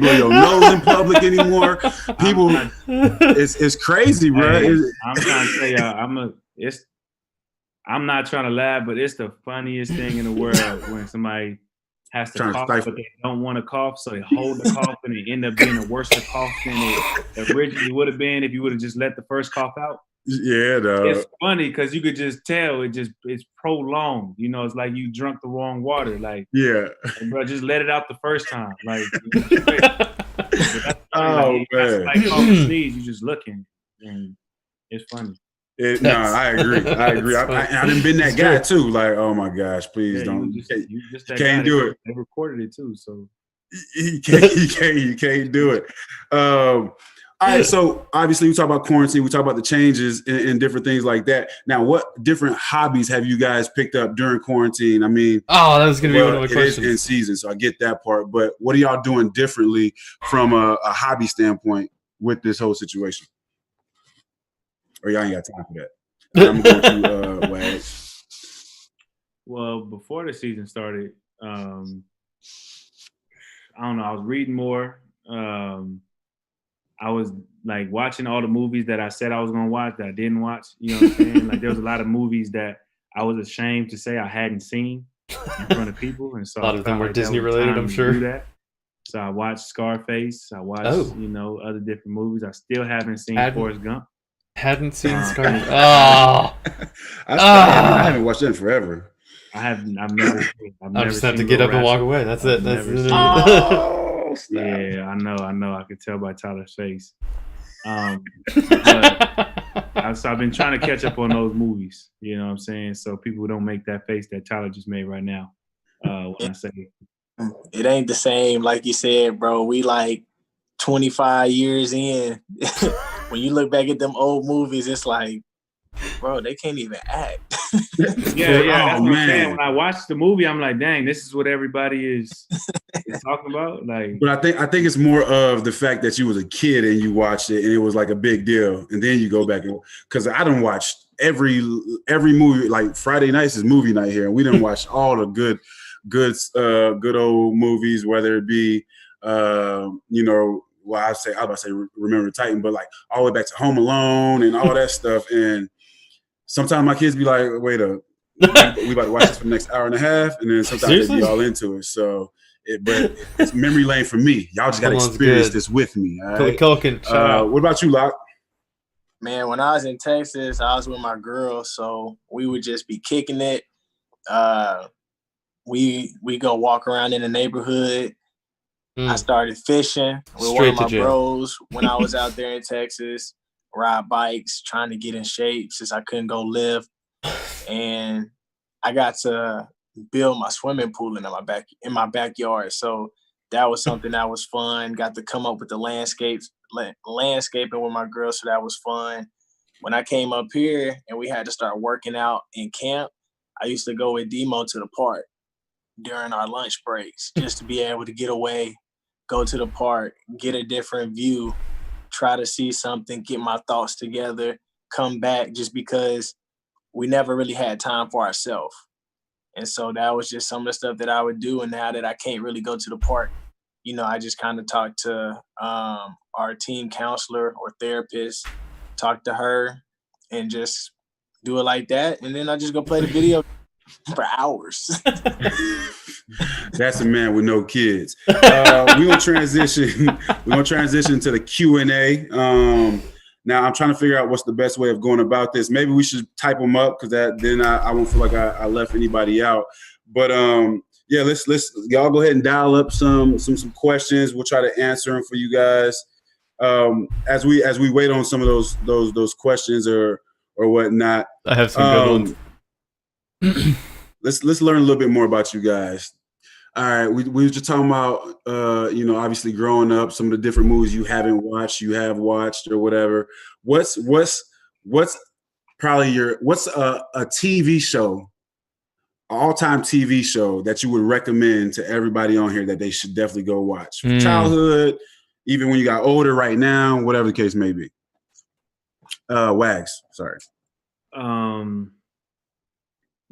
blow your nose in public anymore. People, it's crazy, bro. I'm trying to say, I'm not trying to laugh, but it's the funniest thing in the world when somebody has to cough, but they don't want to cough, so they hold the cough and it end up being a worse cough than it originally would have been if you would have just let the first cough out. Yeah, dog. It's funny because you could just tell it's prolonged. You know, it's like you drunk the wrong water. Like, yeah, bro, just let it out the first time. Like, oh man, like cough and sneeze, you just looking, and it's funny. No, I agree. I done been that guy too. Like, oh my gosh, please don't. You can't do it. They recorded it too, so you can't do it. All right, so obviously we talk about quarantine, we talk about the changes and different things like that. Now, what different hobbies have you guys picked up during quarantine? I mean, that was going to be one of my questions. It is in season, so I get that part. But what are y'all doing differently from a hobby standpoint with this whole situation? Or y'all ain't got time for that? I'm going to Wag. Well, before the season started, I don't know. I was reading more. I was like watching all the movies that I said I was gonna watch that I didn't watch. You know what I'm saying? Like there was a lot of movies that I was ashamed to say I hadn't seen in front of people, and so a lot of them were Disney related, I'm sure. Do that. So I watched Scarface. I watched you know, other different movies. I still haven't seen Forrest Gump. Hadn't seen Scarface. I haven't watched it in forever. I've never. I just have to get up and walk away. That's it. Oh, snap. Yeah, I know. I can tell by Tyler's face. But I've been trying to catch up on those movies. You know what I'm saying? So people don't make that face that Tyler just made right now. When I say it ain't the same, like you said, bro. We like 25 years in. When you look back at them old movies, it's like, bro, they can't even act. yeah, that's what I'm saying. When I watch the movie, I'm like, dang, this is what everybody is talking about. Like, but I think it's more of the fact that you was a kid and you watched it and it was like a big deal, and then you go back and because I don't watch every movie. Like Friday nights is movie night here, and we didn't watch all the good old movies, whether it be well, I was about to say Remember the Titan, but like all the way back to Home Alone and all that stuff. And sometimes my kids be like, wait a we about to watch this for the next hour and a half, and then sometimes they be all into it. So but it's memory lane for me. Y'all just gotta experience this with me. All right? What about you, Locke? Man, when I was in Texas, I was with my girl, so we would just be kicking it. We go walk around in the neighborhood. I started fishing with one of my bros when I was out there in Texas, ride bikes, trying to get in shape since I couldn't go lift. And I got to build my swimming pool in my backyard. So that was something that was fun. Got to come up with the landscaping with my girl, so that was fun. When I came up here and we had to start working out in camp, I used to go with Demo to the park during our lunch breaks just to be able to get away, go to the park, get a different view, try to see something, get my thoughts together, come back, just because we never really had time for ourselves. And so that was just some of the stuff that I would do. And now that I can't really go to the park, I just kind of talk to our team counselor or therapist, talk to her, and just do it like that. And then I just go play the video for hours. That's a man with no kids. We're gonna transition. We're gonna transition to the Q&A. Now I'm trying to figure out what's the best way of going about this. Maybe we should type them up because then I won't feel like I left anybody out. But yeah, let's y'all go ahead and dial up some questions. We'll try to answer them for you guys as we wait on some of those questions or whatnot. I have some good ones. Let's learn a little bit more about you guys. All right, we were just talking about obviously growing up, some of the different movies you haven't watched, you have watched or whatever. What's probably what's a TV show, all-time TV show that you would recommend to everybody on here that they should definitely go watch? Childhood, even when you got older right now, whatever the case may be. Wags, sorry.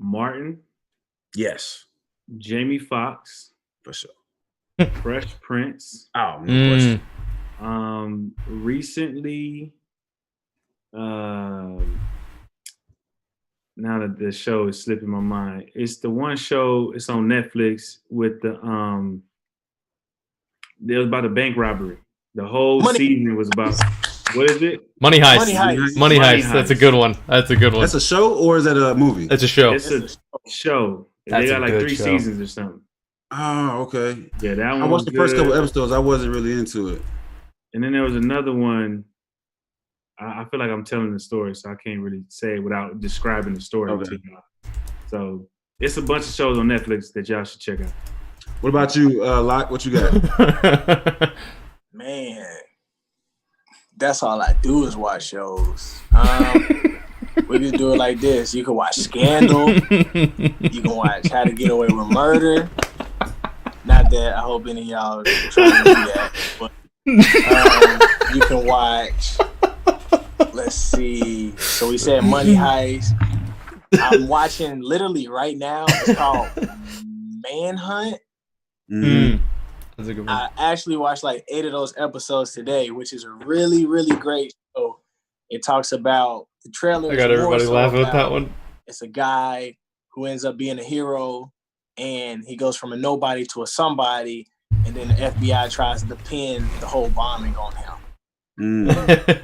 Martin. Yes. Jamie Foxx. For sure. Fresh Prince. Oh, no question. Recently, now that the show is slipping my mind, it's the one show, it's on Netflix with it was about a bank robbery. The whole season was about, what is it? Money Heist. Money Heist. That's a good one. That's a show, or is that a movie? It's a show. It's a show. They got like 3 seasons or something. Oh, okay. Yeah, that one. I watched the first couple episodes. I wasn't really into it. And then there was another one. I feel like I'm telling the story, so I can't really say it without describing the story to y'all. So it's a bunch of shows on Netflix that y'all should check out. What about you, Locke? What you got? Man, that's all I do is watch shows. We can do it like this. You can watch Scandal. You can watch How to Get Away with Murder. Not that I hope any of y'all are trying to do that. But you can watch, let's see. So we said Money Heist. I'm watching literally right now. It's called Manhunt. That's a good one. I actually watched like 8 of those episodes today, which is a really, really great show. It talks about the trailer. I got everybody laughing at that one. It's a guy who ends up being a hero, and he goes from a nobody to a somebody, and then the FBI tries to pin the whole bombing on him.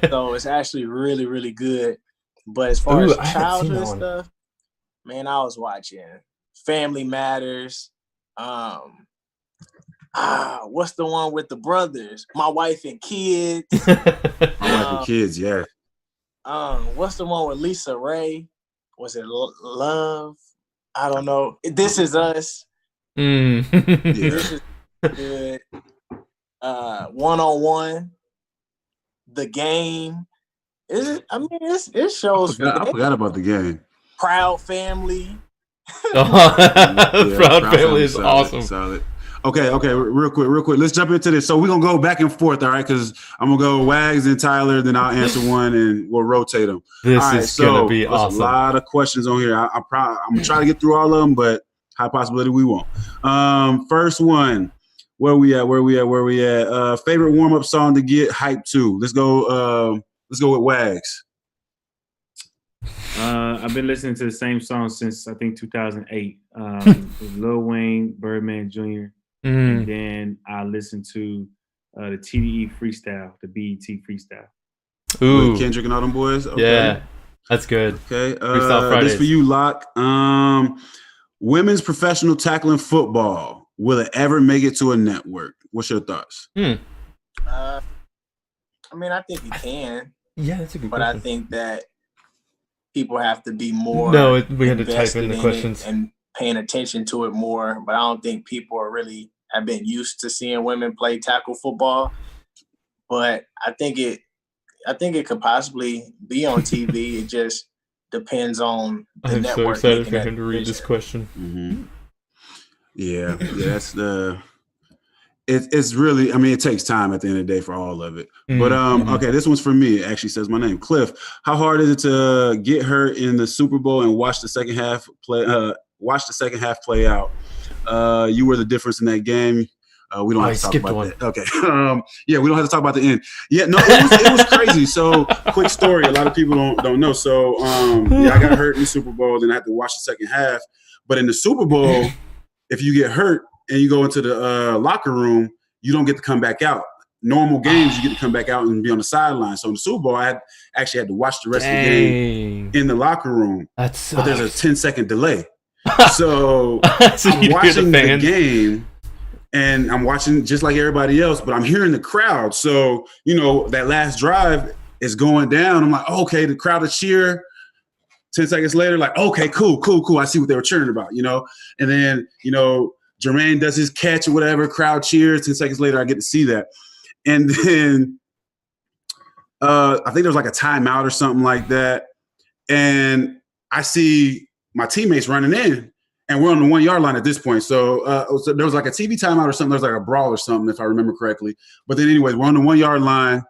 So it's actually really, really good. But as far as childhood stuff, man, I was watching Family Matters. What's the one with the brothers? My Wife and Kids. My Wife and Kids, yeah. What's the one with Lisa Ray? Was it Love? I don't know. This Is Us. Yeah. This is good. 1-on-1. The Game. It shows. I forgot about The Game. Proud Family. Proud Family is awesome. Solid. Okay, real quick. Let's jump into this. So we're gonna go back and forth, all right? Because I'm gonna go Wags and Tyler, then I'll answer one, and we'll rotate them. This is gonna be awesome. A lot of questions on here. I'm gonna try to get through all of them, but high possibility we won't. First one. Where we at? Favorite warm up song to get hyped to? Let's go with Wags. I've been listening to the same song since I think 2008. Lil Wayne, Birdman Jr. And then I listened to the TDE freestyle, the BET freestyle. Ooh, with Kendrick and all them boys. Okay. Yeah, that's good. Okay, Freestyle Fridays. this for you, Lock. Women's professional tackling football. Will it ever make it to a network? What's your thoughts? I think it can. Yeah, that's a good question. But I think that people have to be more. No, we had to type in the questions and paying attention to it more. But I don't think people have been used to seeing women play tackle football. But I think it could possibly be on TV. It just depends on the network. I'm so excited for him to read this question. Mm-hmm. Yeah, that's the. It's really. It takes time at the end of the day for all of it. But okay, this one's for me. It actually says my name, Cliff. How hard is it to get hurt in the Super Bowl and watch the second half play? Watch the second half play out. You were the difference in that game. We don't have to talk about that. Okay. Yeah, we don't have to talk about the end. Yeah, no, it was crazy. So, quick story. A lot of people don't know. So, I got hurt in the Super Bowl. Then I had to watch the second half. But in the Super Bowl, if you get hurt and you go into the locker room, you don't get to come back out. Normal games, you get to come back out and be on the sideline. So in the Super Bowl, I actually had to watch the rest of the game in the locker room. But there's a 10-second delay. So I'm watching the game, and I'm watching just like everybody else, but I'm hearing the crowd. So, that last drive is going down. I'm like, okay, the crowd is cheer. 10 seconds later, like, okay, cool. I see what they were cheering about, And then, Jermaine does his catch or whatever, crowd cheers. 10 seconds later, I get to see that. And then I think there was like a timeout or something like that. And I see my teammates running in, and we're on the 1 yard line at this point. So there was like a TV timeout or something. There was like a brawl or something, if I remember correctly. But then anyways, we're on the 1 yard line.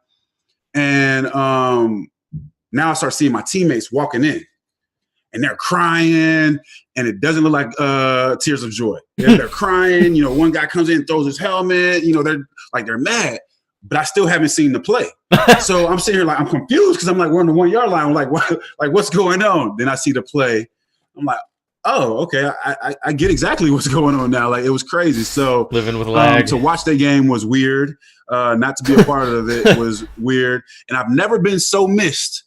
And now I start seeing my teammates walking in. And they're crying, and it doesn't look like tears of joy. They're crying. One guy comes in and throws his helmet. They're mad, but I still haven't seen the play. So I'm sitting here like I'm confused because I'm like, we're on the 1 yard line. I'm like, what? Like, what's going on? Then I see the play. I'm like, oh, okay. I get exactly what's going on now. Like, it was crazy. So living with lag. To watch that game was weird. Not to be a part of it was weird, and I've never been so missed.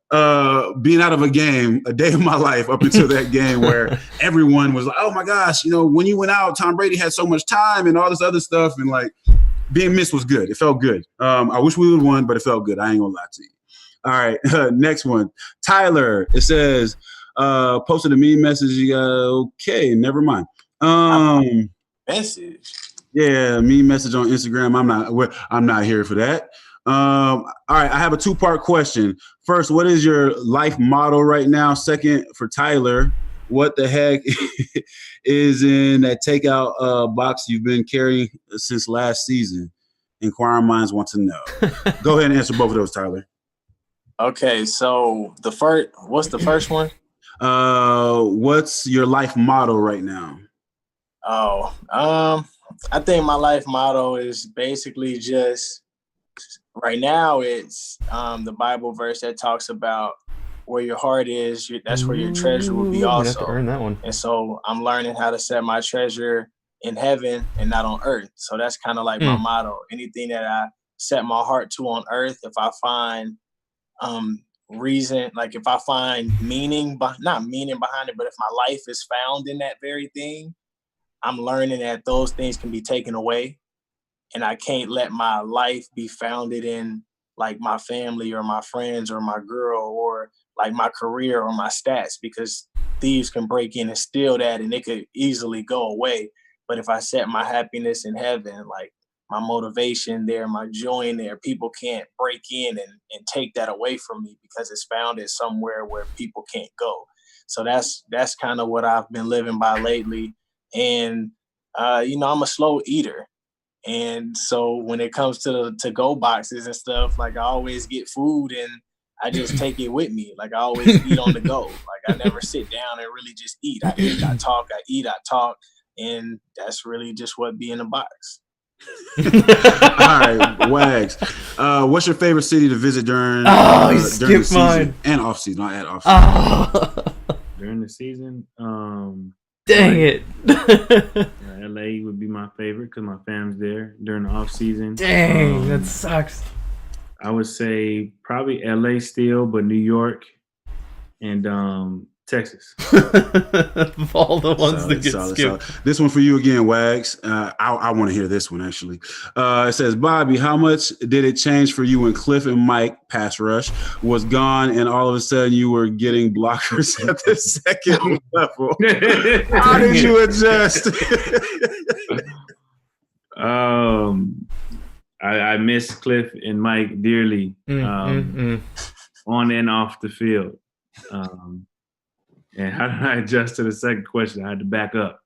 Being out of a game a day of my life up until that game where everyone was like, oh my gosh, when you went out, Tom Brady had so much time and all this other stuff, and like being missed was good. It felt good. I wish we would have won, but it felt good. I ain't gonna lie to you. All right, next one. Tyler, it says, posted a meme message. You got okay, never mind. Message. Yeah, meme message on Instagram. I'm not here for that. All right, I have a 2-part question. First, what is your life motto right now? Second, for Tyler, what the heck is in that takeout box you've been carrying since last season? Inquiring minds want to know. Go ahead and answer both of those, Tyler. Okay, so what's the first one? What's your life motto right now? I think my life motto is basically just right now it's the Bible verse that talks about where your heart is, that's where your treasure will be also. You have to earn that one. And so I'm learning how to set my treasure in heaven and not on earth. So that's kind of like my motto. Anything that I set my heart to on earth, if I find reason, like if I find meaning, not meaning behind it, but if my life is found in that very thing, I'm learning that those things can be taken away, and I can't let my life be founded in like my family or my friends or my girl or like my career or my stats, because thieves can break in and steal that and it could easily go away. But if I set my happiness in heaven, like my motivation there, my joy in there, people can't break in and take that away from me because it's founded somewhere where people can't go. So that's kind of what I've been living by lately. And, I'm a slow eater. And so when it comes to the to-go boxes and stuff, like I always get food and I just take it with me. Like I always eat on the go. Like I never sit down and really just eat. I eat, I talk, I eat, I talk. And that's really just what be in the box. All right, Wags. What's your favorite city to visit during you during the skipped mine. season and off season? Not at off season. During the season, Dang it. LA would be my favorite because my fam's there. During the off season, Dang, that sucks. I would say probably LA still, but New York and Texas. Of all the ones that get skipped. Solid. This one for you again, Wags. I want to hear this one actually. It says, Bobby, how much did it change for you when Cliff and Mike pass rush was gone and all of a sudden you were getting blockers at the second level? How did you adjust? I miss Cliff and Mike dearly, on and off the field. And how did I adjust to the second question? I had to back up.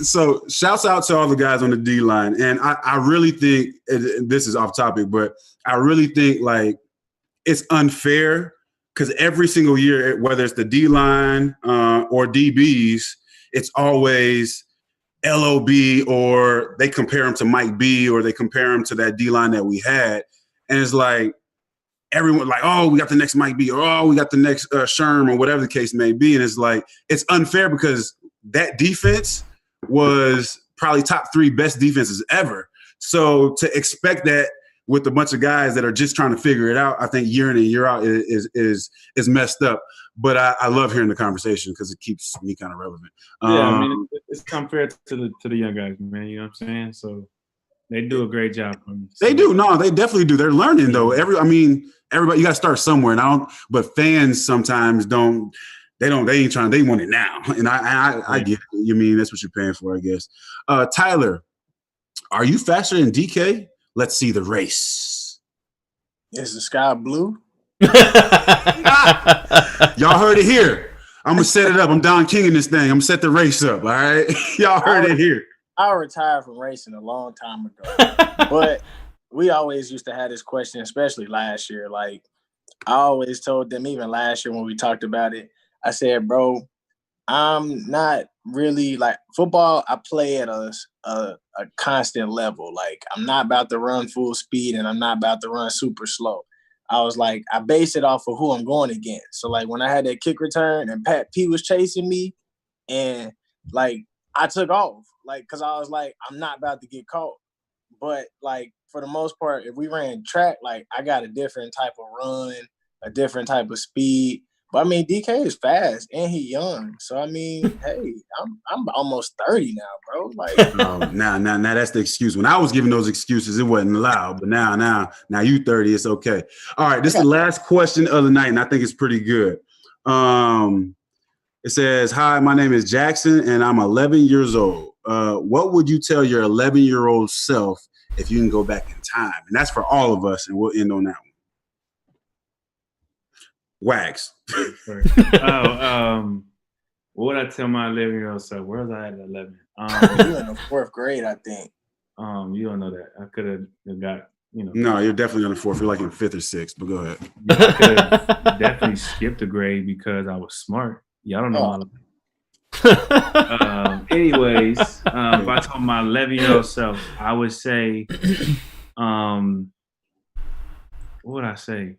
So shouts out to all the guys on the D line. And I really think, and this is off topic, but I really think like it's unfair because every single year, whether it's the D line or DBs, it's always LOB, or they compare him to Mike B, or they compare him to that D line that we had. And it's like everyone like, oh, we got the next Mike B, or oh, we got the next Sherm, or whatever the case may be. And it's like, it's unfair because that defense was probably top 3 best defenses ever. So to expect that with a bunch of guys that are just trying to figure it out, I think year in and year out is messed up. But I love hearing the conversation because it keeps me kind of relevant. I mean, it's unfair to the young guys, man. You know what I'm saying? So they do a great job for me. They do. No, they definitely do. They're learning though. Everybody, you got to start somewhere. But fans sometimes don't. They ain't trying. They want it now. And I get it. You mean that's what you're paying for, I guess. Tyler, are you faster than DK? Let's see the race. Is the sky blue? Y'all heard it here. I'm gonna set it up. I'm Don King in this thing. I'm gonna set the race up. All right. Y'all heard it here. I retired from racing a long time ago, but we always used to have this question, especially last year. Like I always told them, even last year when we talked about it, I said, bro, I'm not really like football. I play at a constant level. Like I'm not about to run full speed and I'm not about to run super slow. I was like, I base it off of who I'm going against. So like when I had that kick return and Pat P was chasing me and like I took off. Like, cause I was like, I'm not about to get caught. But like, for the most part, if we ran track, like I got a different type of run, a different type of speed. But I mean, DK is fast and he young. So I mean, hey, I'm almost 30 now, bro. Like, now that's the excuse. When I was giving those excuses, it wasn't allowed. But now you 30, it's okay. All right, this is the last question of the night, and I think it's pretty good. It says, "Hi, my name is Jackson, and I'm 11 years old. What would you tell your 11-year-old self if you can go back in time?" And that's for all of us, and we'll end on that one. Wags. What would I tell my 11-year-old self? Where was I at 11? You in the 4th grade, I think. You don't know that. I could have got, No, you're definitely on the 4th. You're like in 5th or 6th, but go ahead. I could have definitely skipped a grade because I was smart. Y'all don't know all of that. Anyways, if I told my 11-year-old self, I would say, what would I say?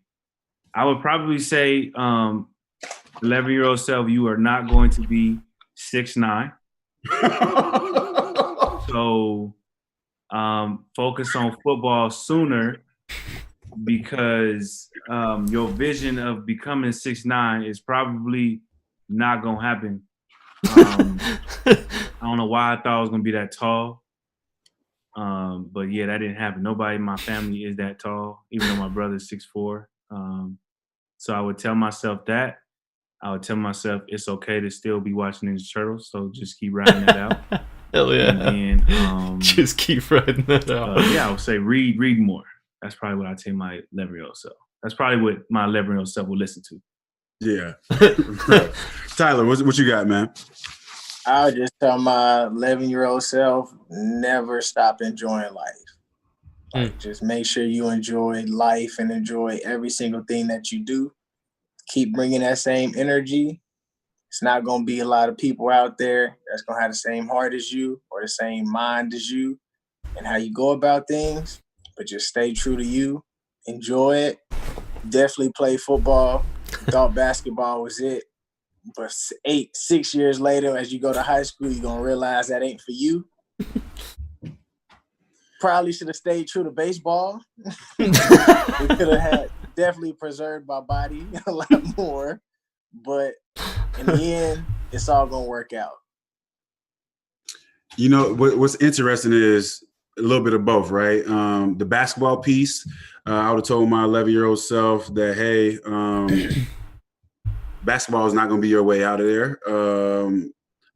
I would probably say, 11-year-old self, you are not going to be 6'9". So focus on football sooner because your vision of becoming 6'9" is probably not gonna happen. I don't know why I thought I was gonna be that tall. But yeah, that didn't happen. Nobody in my family is that tall, even though my brother's 6'4". So I would tell myself that. I would tell myself it's okay to still be watching Ninja Turtles, so just keep riding that out. Hell yeah. And then just keep riding that out. yeah, I would say read more. That's probably what I tell my 11-year-old self. That's probably what my 11-year-old self will listen to. Yeah. Tyler, what you got, man? I would just tell my 11-year-old self, never stop enjoying life. Like, just make sure you enjoy life and enjoy every single thing that you do. Keep bringing that same energy. It's not going to be a lot of people out there that's going to have the same heart as you or the same mind as you and how you go about things, but just stay true to you. Enjoy it. Definitely play football. Thought basketball was it. But 6 years later, as you go to high school, you're going to realize that ain't for you. Probably should have stayed true to baseball. We could have had definitely preserved my body a lot more. But in the end, it's all going to work out. You know, what's interesting is a little bit of both, right? The basketball piece, I would have told my 11-year-old self that, hey, basketball is not going to be your way out of there.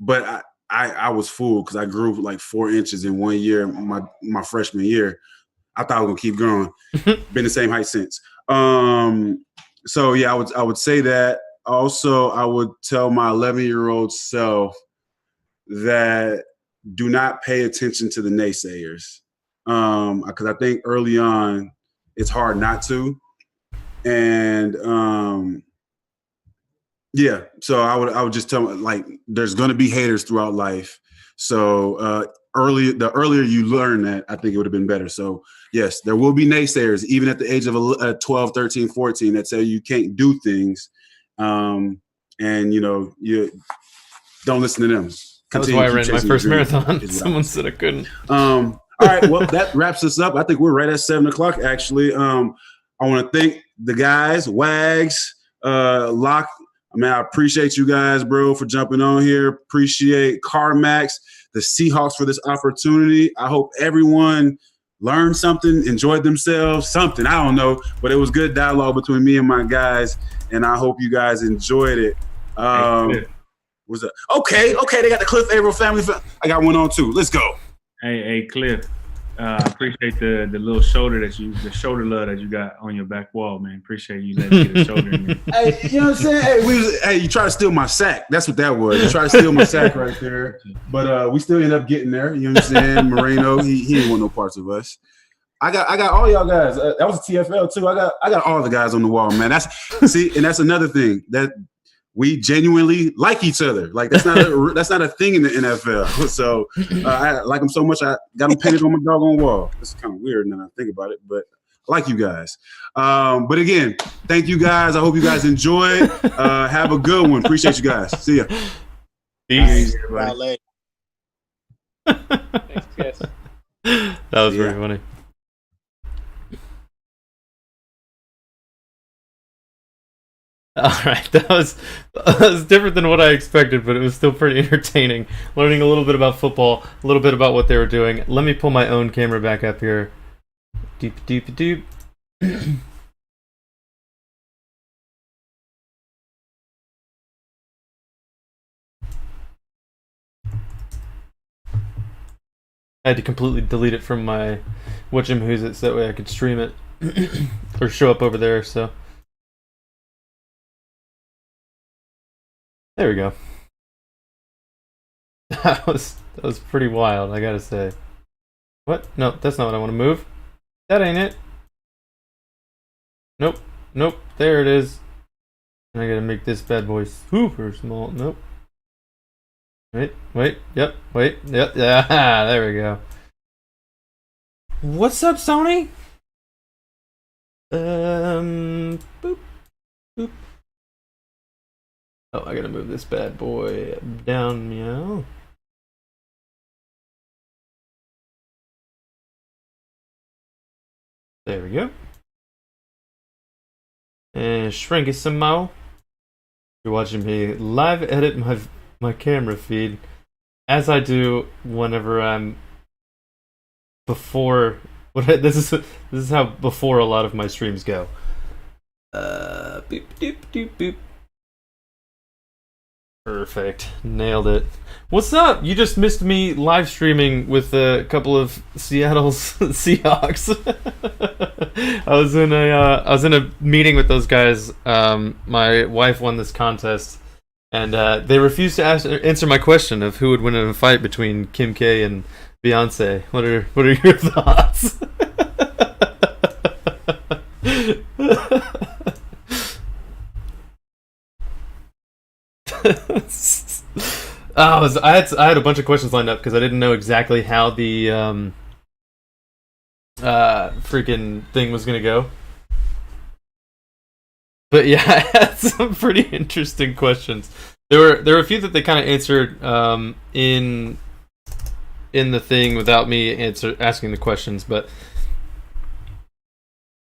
But I was fooled because I grew like 4 inches in 1 year, my freshman year. I thought I was going to keep growing. Been the same height since. So, yeah, I would say that. Also, I would tell my 11-year-old self that do not pay attention to the naysayers. Because I think early on, it's hard not to. And yeah, so I would just tell them, like, there's going to be haters throughout life. So the earlier you learn that, I think it would have been better. So yes, there will be naysayers, even at the age of 12, 13, 14, that say you can't do things. And you don't listen to them. That was why I ran my first marathon. Someone said I couldn't. All right, well, that wraps us up. I think we're right at 7:00, actually. I want to thank the guys, Wags, Lock. I appreciate you guys, bro, for jumping on here. Appreciate CarMax, the Seahawks for this opportunity. I hope everyone learned something, enjoyed themselves, something. I don't know, but it was good dialogue between me and my guys, and I hope you guys enjoyed it. What's up? Okay, they got the Cliff Avril family. I got one on too. Let's go. Hey, Cliff. I appreciate the little shoulder the shoulder love that you got on your back wall, man. Appreciate you letting me get a shoulder in there. Hey, you know what I'm saying? Hey, you try to steal my sack. That's what that was. You try to steal my sack right there. But we still end up getting there. You know what I'm saying? Moreno, he ain't want no parts of us. I got all y'all guys. That was a TFL too. I got all the guys on the wall, man. That's another thing that we genuinely like each other. Like that's not a thing in the NFL. So I like them so much. I got them painted on my doggone wall. It's kind of weird now that I think about it, but I like you guys. But again, thank you guys. I hope you guys enjoyed. Have a good one. Appreciate you guys. See ya. Peace. Thanks, guys. That was very funny. All right, that was different than what I expected, but it was still pretty entertaining. Learning a little bit about football, a little bit about what they were doing. Let me pull my own camera back up here. Doop. I had to completely delete it from my Whatchamwho's so that way I could stream it or show up over there. So. There we go. That was pretty wild, I gotta say. What? No, that's not what I want to move. That ain't it. Nope. There it is. And I gotta make this bad boy super small. Nope. Wait. Yep. Yeah. There we go. What's up, Sony? Boop. Oh, I gotta move this bad boy down, meow. There we go. And Shrinkissimo. You're watching me live edit my camera feed, as I do whenever I'm before. This is how before a lot of my streams go. Boop doop doop boop. Perfect. Nailed it. What's up? You just missed me live streaming with a couple of Seattle's Seahawks. I was in a meeting with those guys. My wife won this contest, and they refused to answer my question of who would win in a fight between Kim K and Beyonce. What are your thoughts? I had a bunch of questions lined up because I didn't know exactly how the freaking thing was gonna go. But yeah, I had some pretty interesting questions. There were a few that they kind of answered in the thing without me asking the questions, but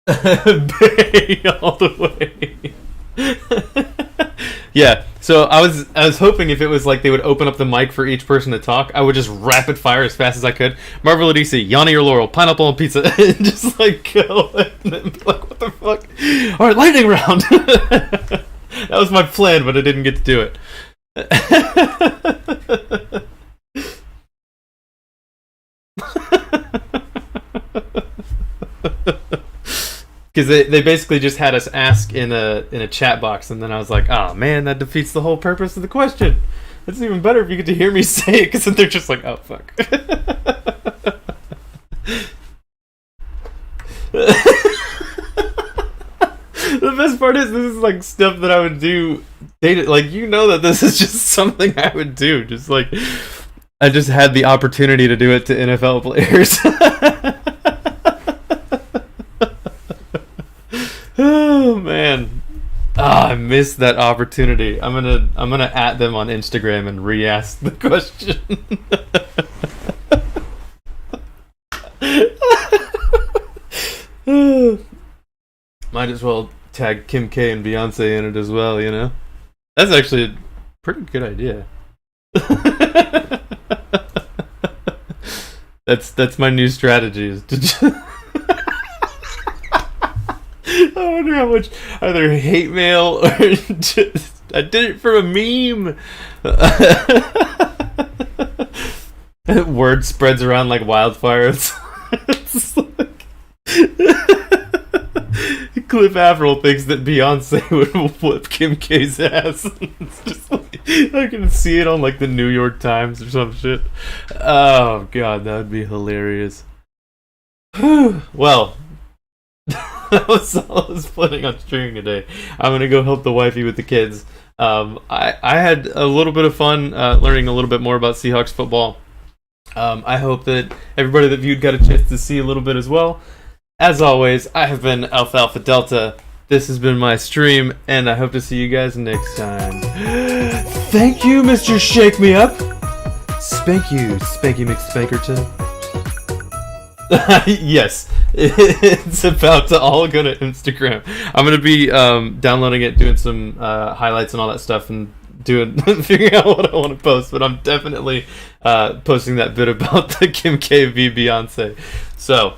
Bay all the way. Yeah, so I was hoping if it was like they would open up the mic for each person to talk, I would just rapid fire as fast as I could. Marvel DC, Yanni or Laurel, pineapple on pizza, and just like go and then be like, what the fuck? All right, lightning round. That was my plan, but I didn't get to do it. Because they basically just had us ask in a chat box, and then I was like, oh man, that defeats the whole purpose of the question. It's even better if you get to hear me say it, because then they're just like, oh fuck. The best part is this is like stuff that I would do. Like, you know that this is just something I would do. Just like, I just had the opportunity to do it to NFL players. Oh man, I missed that opportunity. I'm gonna at them on Instagram and re-ask the question. Might as well tag Kim K and Beyonce in it as well. You know, that's actually a pretty good idea. That's my new strategy. Is to I wonder how much either hate mail or just I did it for a meme. Word spreads around like wildfire. It's like Cliff Avril thinks that Beyonce would whip Kim K's ass. It's just like, I can see it on like the New York Times or some shit. Oh god, that would be hilarious. Well, that was all I was planning on streaming today. I'm gonna go help the wifey with the kids. I had a little bit of fun learning a little bit more about Seahawks football. I hope that everybody that viewed got a chance to see a little bit as well. As always, I have been Alpha Delta. This has been my stream, and I hope to see you guys next time. Thank you, Mr. Shake Me Up. Spank you, Spanky McSpankerton. Yes, it's about to all go to Instagram. I'm gonna be downloading it, doing some highlights and all that stuff, and figuring out what I want to post. But I'm definitely posting that bit about the Kim K v Beyonce. So